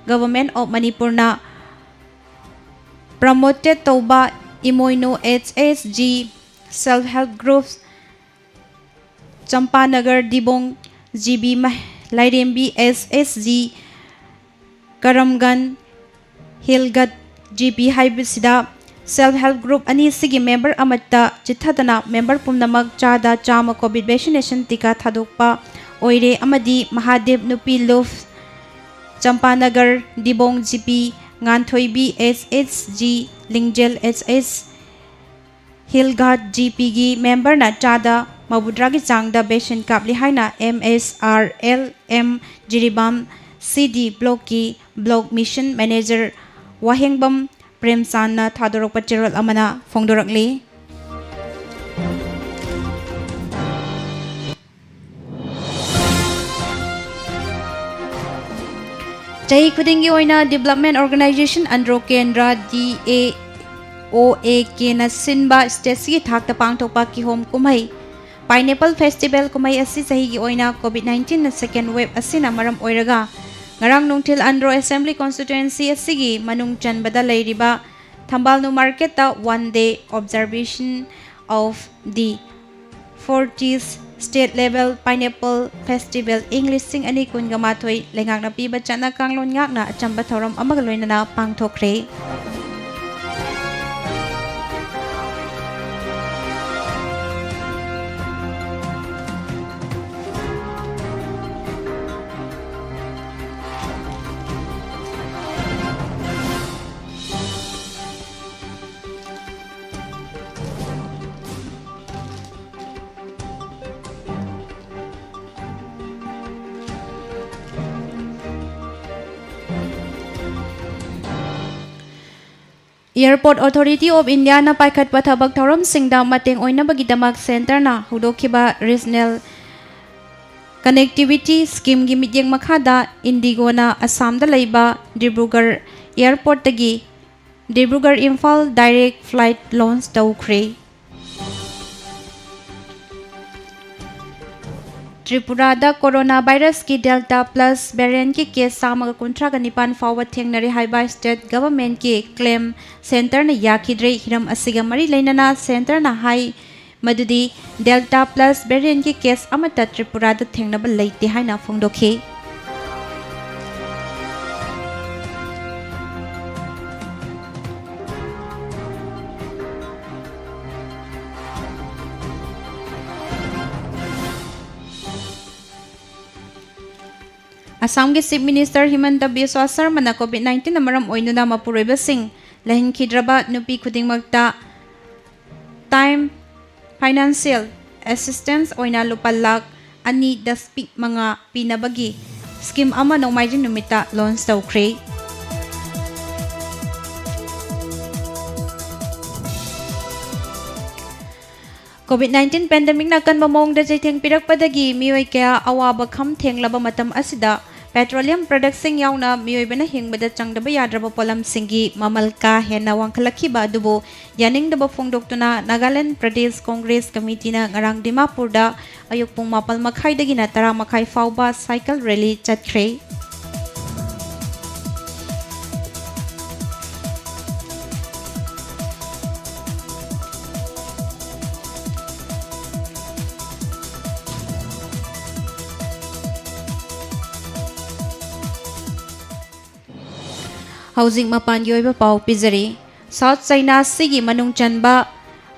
Government of Manipur na promoted Toba Imoino HSG Self-Help Groups Champanagar Dibong GB Lairembi SSG Karamgan Hilgat GP Haibisida Self-Help Group ani sigi member amatta chithadana member pumnamak chada chama COVID vaccination tika thadokpa oire amadi Mahadev Nupi Luf Champanagar Dibong GP Nganthoibi SSG Lingjel SS Hilgat GP gi member na chada mabudragi changda vaccine kapli haina MSRLM Jiribam CD Block ki Block Mission Manager Wahengbam Premsan na thadorok pacherol amana phongdorakli Chahi khudingi oina Development Organization Andro Kendra DAOAK na sinba state gi thakta pangthokpa ki home kumai Pineapple Festival kumai asi chahi gi oina COVID-19 na second wave asina maram oiraga Ngarang nungthil Andro Assembly Constituency asigi manung chanbada leiriba Thambalnu Market ta one day observation of the 40th State Level Pineapple Festival English sing ani kunga mathoi lengakna piba chana kanglon ngakna achamba thoram amaga loinana pangthokre Airport Authority of India na paikhat pathabak thoram singda mateng oina bagidamak center na hudokhiba regional connectivity scheme gi mityeng makhada Indigo na Assam da leiba Dibrugarh Airport tagi Dibrugarh Imphal direct flight launch tawkhre Tripura da coronavirus ki Delta plus variant ki case samaga kuntra ga nipan forward thengnari haiba state government ki claim center na yakhidre hiram asiga mari leinana center na hai madudi Delta plus variant ki case amata Tripura da thengnaba leite haina phongdokhe Assam ke Chief Minister Himanta Biswa Sarma na COVID-19 na maram oinuna mapuroiba sing lahinkidraba nupi khudingmakta time financial assistance oina lupa lakh ani daspik mga pinabagi scheme ama nongmaijing numita launch tawkhre. COVID-19 pandemic na kan mamong da jaitheng pirak padagi miyoy kaya awaba kham thenglaba matam asida petroleum products sing yauna miyoy bana hingbada changdaba yadraba polam singi mamal ka hena wangkhalakhiba adubo yaning daba phongdoktuna Nagaland Pradesh Congress Committee na ngarang Dimapur da ayuk pung mapal makhai dagi na tara makhai fauba cycle rally chatkre. Housing mapan yoiba pau pizari South China Sea manung chanba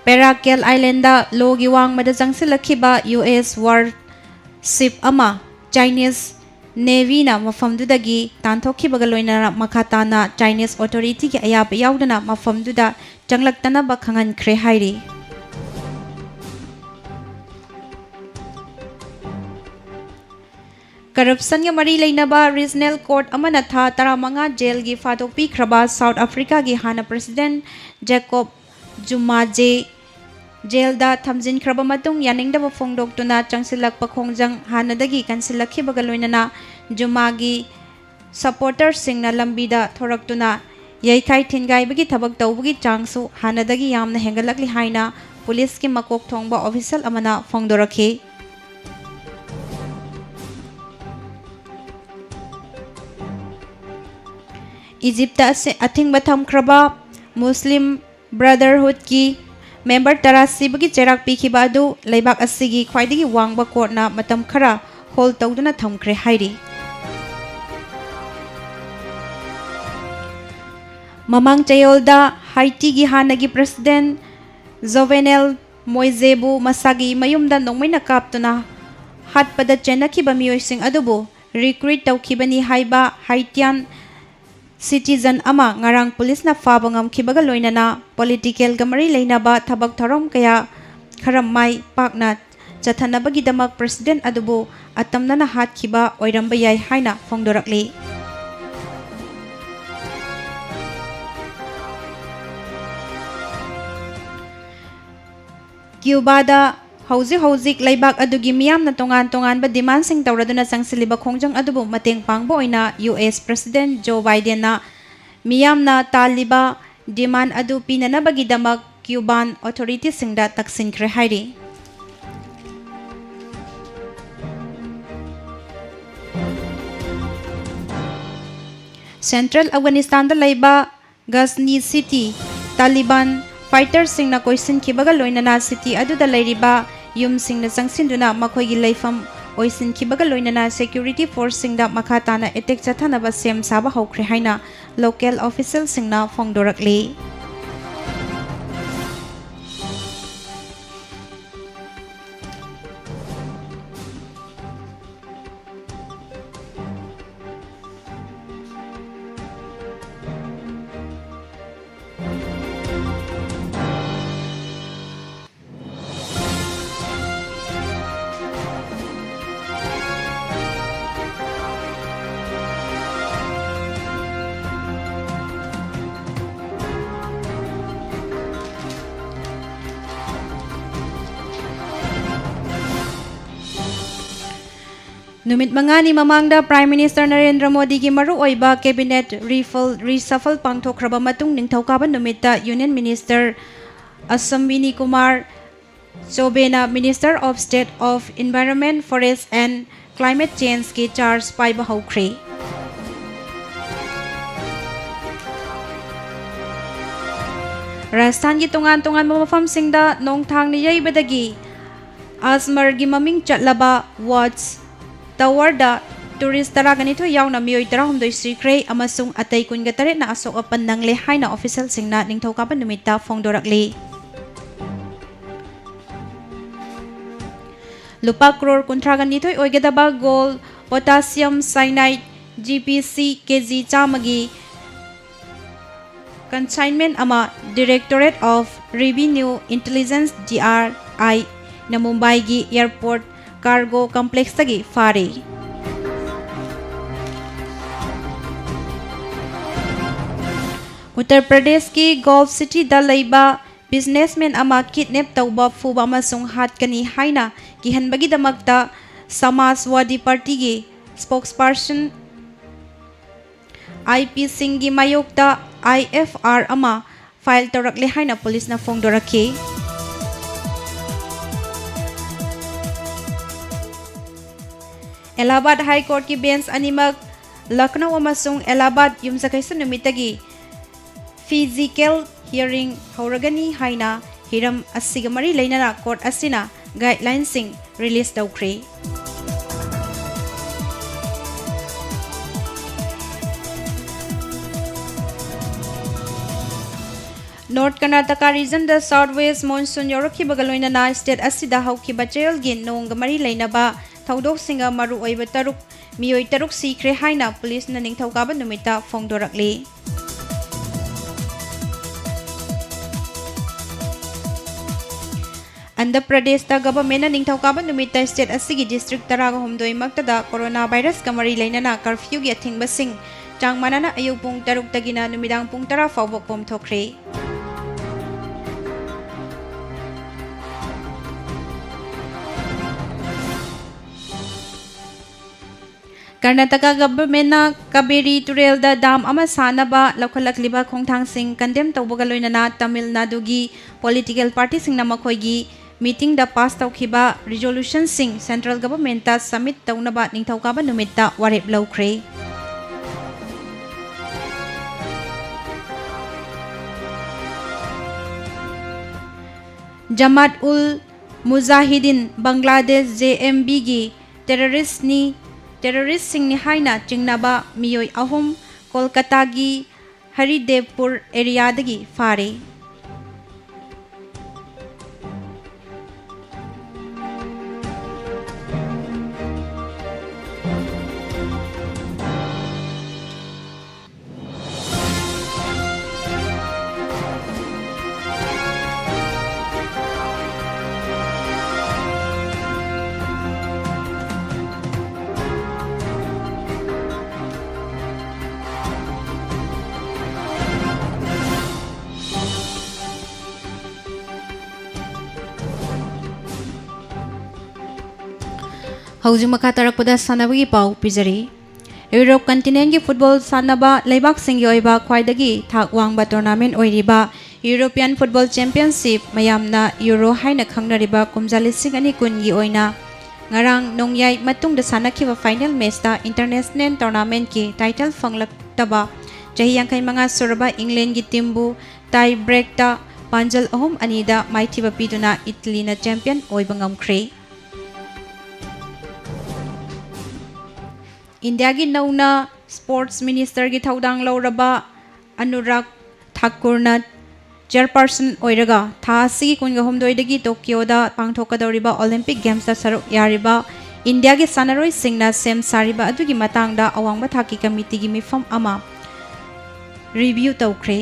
Parakel Island da logi wang madajang silakhiba US warship ama Chinese Navy na mafamdudagi tanthokhibaga loinana makhatana Chinese authority ki ayab yaudana mafamduda changlaktana ba khangan khre hairi. Corruption ga mari leinaba regional court amana tha taramanga jail gi fadok pi khraba South Africa gi hana president Jacob Zuma jail da thamjin khraba matung yaning da phongdok tuna changsilak pakhongjang hanadagi kansilakhi bagaloinana Zuma gi supporter singna lambida thorak tuna yaikai thingai bagi thabak tawbugi changsu hanadagi yamna hengalakli haina police ki makok thongba official amana phongdorakhi. Egypt athing batham kraba Muslim Brotherhood ki member tarasi bagi cherak pikhiba adu leibak asigi khwaidagi wangba court na matam khara hol tawduna thamkhre hairi. Mamang chayolda Haiti gi hanagi president Jovenel Moisebu masagi mayumda nongmaina kaptuna hatpada chenakhiba miyoising adubu recruit tawkhibani haiba Haitian citizen ama ngarang police na fabangam khibaga loinana political gamari leinaba thabak tharom kaya kharamai pakna chathanabagi damak president adubu atamna na hat khiba oiramba yai haina phongdorakli. Cuba da hauzik laibak adugi miyam na tongan ba demand sing tawraduna sangsiliba khongjang adubu mateng pangbo oina US President Joe Biden na miyam na taliba demand adu pinanabagi damak Cuban authorities singda taksin khre hairi. Central Afghanistan da laiba Ghazni City Taliban fighters singna question khibaga loinana city adu da lairiba yum singna sangsinduna makhoigi leifam oisin khibaga loinana security force singda makhatana attack chathana ba sem saba hokre haina local official singna phongdorakli. Numit mangani mamangda Prime Minister Narendra Modi gi maru oiba cabinet reshuffle pangthokraba matung ningthaukaban numita Union Minister Ashwini Kumar Choube na Minister of State of Environment, Forest and Climate Change ki charge paiba haukhre. Rajasthan gi tungan mafam singda nongthang ni yaibadagi Azmar gi maming chatlaba Watch Tower da tourist taraganito yauna miyoy tarahumdoy sikre amasung atay kungatare na asok apandang lehay na official singna ningthaukaban numita phongdorakli. Lupa crore kuntragan nito'y oigadaba gold, potassium cyanide, GPC, kg chamagi, consignment ama Directorate of Revenue Intelligence DRI na Mumbai gi airport cargo complex tagi fari. Uttar Pradesh ki Golf City da laiba businessman ama kidnap tauba fuba amasung hatkani haina gihanbagi damakta Samajwadi Party gi spokesperson IP Singh gi mayokta IFR ama file tawrakle haina police na phongdoraki. Allahabad High Court ki bench animak Lucknow amasung Allahabad yumsakaisa numitagi physical hearing hauragani haina hiram asiga mari leinana court asina guidelines sing release tawkhre. North Karnataka region the southwest monsoon yorokhi bagaloina na state asida hauki bachel gin nong mari leinaba thaudok singa maru oiba taruk miyoi taruk sikre haina police na ningthauka ba numita phongdorakli. Andhra Pradesh da government na ningthauka ba numita state asigi district taraga homdoi maktada coronavirus ka mari leinana curfew gi athingba sing changmanana ayuk pung taruk tagina numidang pung tara fawba kom thokre. Karnataka government na Kaberi Turel da dam ama sanaba laukhalakliba khongthang sing condemn tawbagaloina na Tamil Nadu gi political party sing na makhoigi meeting da pass tawkhiba resolution sing central government ta submit tawnaba ningthauka ba numita warep laukre. Jamaat ul Mujahideen Bangladesh JMB gi terrorist sing ni haina chingnaba miyoi ahum Kolkata gi Haridevpur area dagi fare. Haujung makha tarakpada sanabagi pau pijari. Europe continent gi football sanaba leibak singgi oiba khwaidagi thak wangba tournament oiriba European Football Championship mayamna Euro haina khangnariba kumjali singani kungi oina ngarang nongyai matungda sanakhiba final match ta international tournament ki title phanglaktaba chahi yangkai manga suraba England gi timbu tie break ta panjal ahum anida maithiba piduna Italy na champion oiba ngamkhre. India gi nauna sports minister gi thaudang lauraba Anurag Thakur na chairperson oiraga thasi kunga homdoidagi Tokyo da pangthokadoriba Olympic Games da saruk yariba India gi sanaroi singna sem sariba adugi matangda awangba thaki committee gi mifam ama review tawkhre.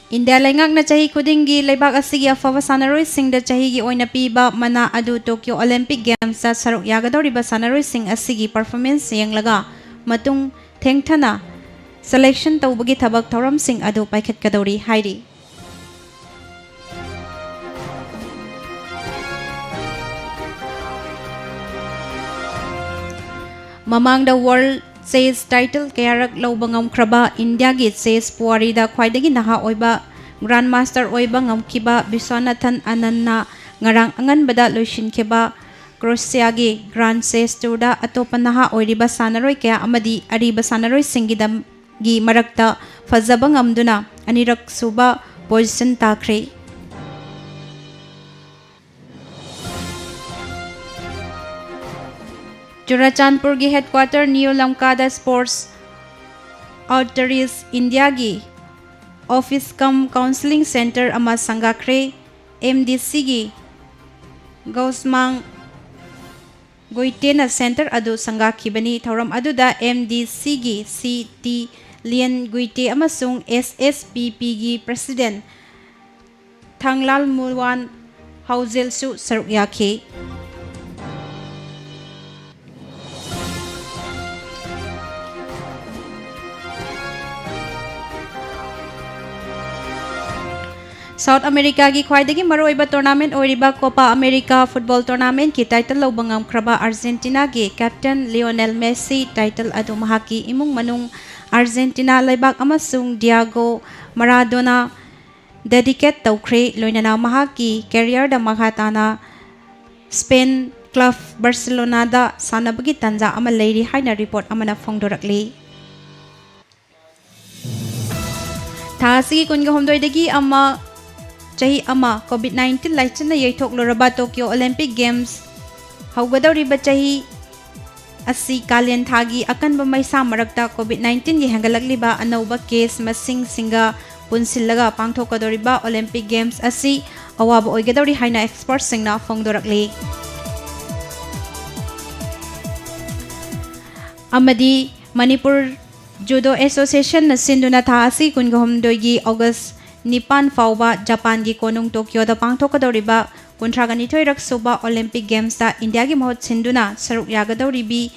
India laingak na chahi khudingi leibak asigi afawa sanaroi sing da chahi gi oina piba mana adu Tokyo Olympic Games sa saruk yagadoriba sanaroi sing asigi performance yenglaga matung thengthana selection tawbagi thabak thoram sing adu paikhat kadori hairi. Mamang the world chess title kayarak lobangam kraba India gi chess puari da khwaidagi naha oiba grandmaster oiba ngamkiba Biswanathan Anandna ngarang angan bada loishin kheba Croatia gi grand chess tour da atopa naha oiriba sanaroi kaya amadi ariba sanaroi singidam gi marakta fazaba ngamduna anirak suba position takre. Churachandpur gi headquarter New Lamkada Sports Outreach India gi office cum counseling center ama sangakre MDC gi Gausmang Goitena Center adu sangakhibani thoram aduda MDC gi CT Lien Guite amasung SSPP gi President Thanglal Mulwan Haujel su saruk yakhi. South America gi khwaidagi maroiba tournament oiriba Copa America football tournament ki title lo bangam kraba Argentina gi captain Lionel Messi title adu mahaki imung manung Argentina laibak amasung Diego Maradona dedicate tawkhre loinana mahaki career da makhatana Spain club Barcelona da sanabagi tanja ama leiri haina report amana phongdorakli. Thasi kunga homdoidagi ama Chahi ama COVID-19 laichana yaithok loraba Tokyo Olympic Games haugadawriba chahi asi kalian thagi akanba maisa marakta COVID-19 gi hangalakliba anauba case masing singa punsillaga pangthokadoriba Olympic Games asi awaba oigadawri haina experts singna phongdorakli. Amadi Manipur Judo Association na sinduna tha asi kunga homdoigi August Nipan Fauba Japan gi konung Tokyo da pangthokadoriba kuntragani thoirak suba Olympic Games da India gi mahot sinduna saruk yagadawribi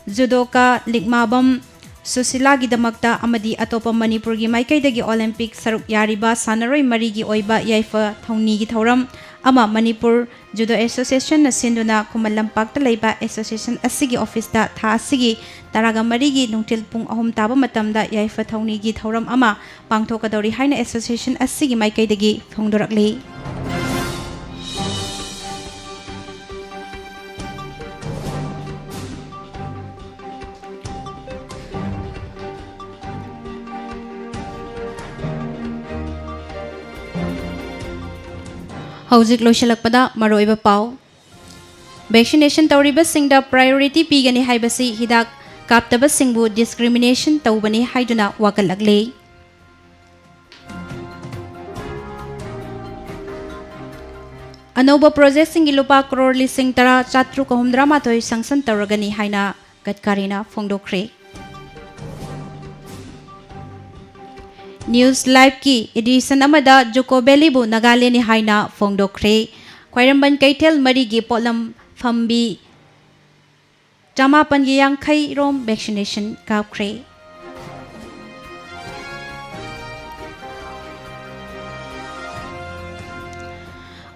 judoka Ligmabam Susila gi damakta amadi atopa Manipur gi maikaidagi Olympic saruk yariba sanaroi mari gi oiba yaifa thongni gi thoram ama Manipur Judo Association na sinduna Kumalampak ta leiba association asigi office da tha asigi taraga mari gi nungtil pung ahum taba matamda yaifa thongni gi thoram ama pangthokadori haina association asigi maikaidagi phongdorakli. Hauzik loishalakpada maroiba pau vaccination tawriba singda priority pigani haibasi hidak kaptaba singbu discrimination tawbani haiduna wakalagle. Anoba project singi lupa crore lising tara chatru kahumdra matoi sanction tawragani haina Gadkarina phongdokre. News Live ki edition amada Joko Belibu Nagaleni haina phongdokre. Khwairamban Kaitel mari gi polam fambi Jamapan gi yangkhai rom vaccination kapkre.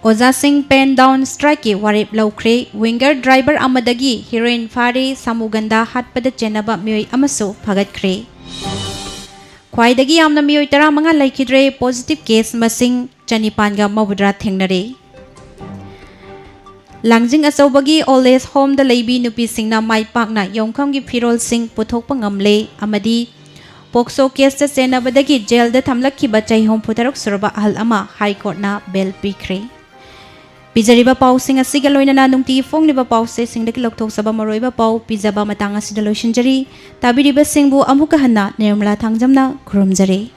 Oza Singh pen down strike ki warip laukre. Winger driver amadagi heroin fari samuganda hatpada chenaba mioi amaso phagatkre. Khwaidagi yamna mioi tara manga laikidre positive case masing chanipanga mabudra thengnare. Langjing asawbagi old age home da leibi nupi singna mai pakna yongkham gi firol sing puthokpa ngamle amadi pokso case ta senabadagi jail da thamlakki bachai home putharok surba ahal ama high court na bail pikre. Pizariba pau sing asiga loinana nungti fongliba pau se singdaki lokthok saba maroiba pau pizaba matanga sidaloishin jari tabiriba singbu amuka hanna Nirmala Thangjamna khurumjari.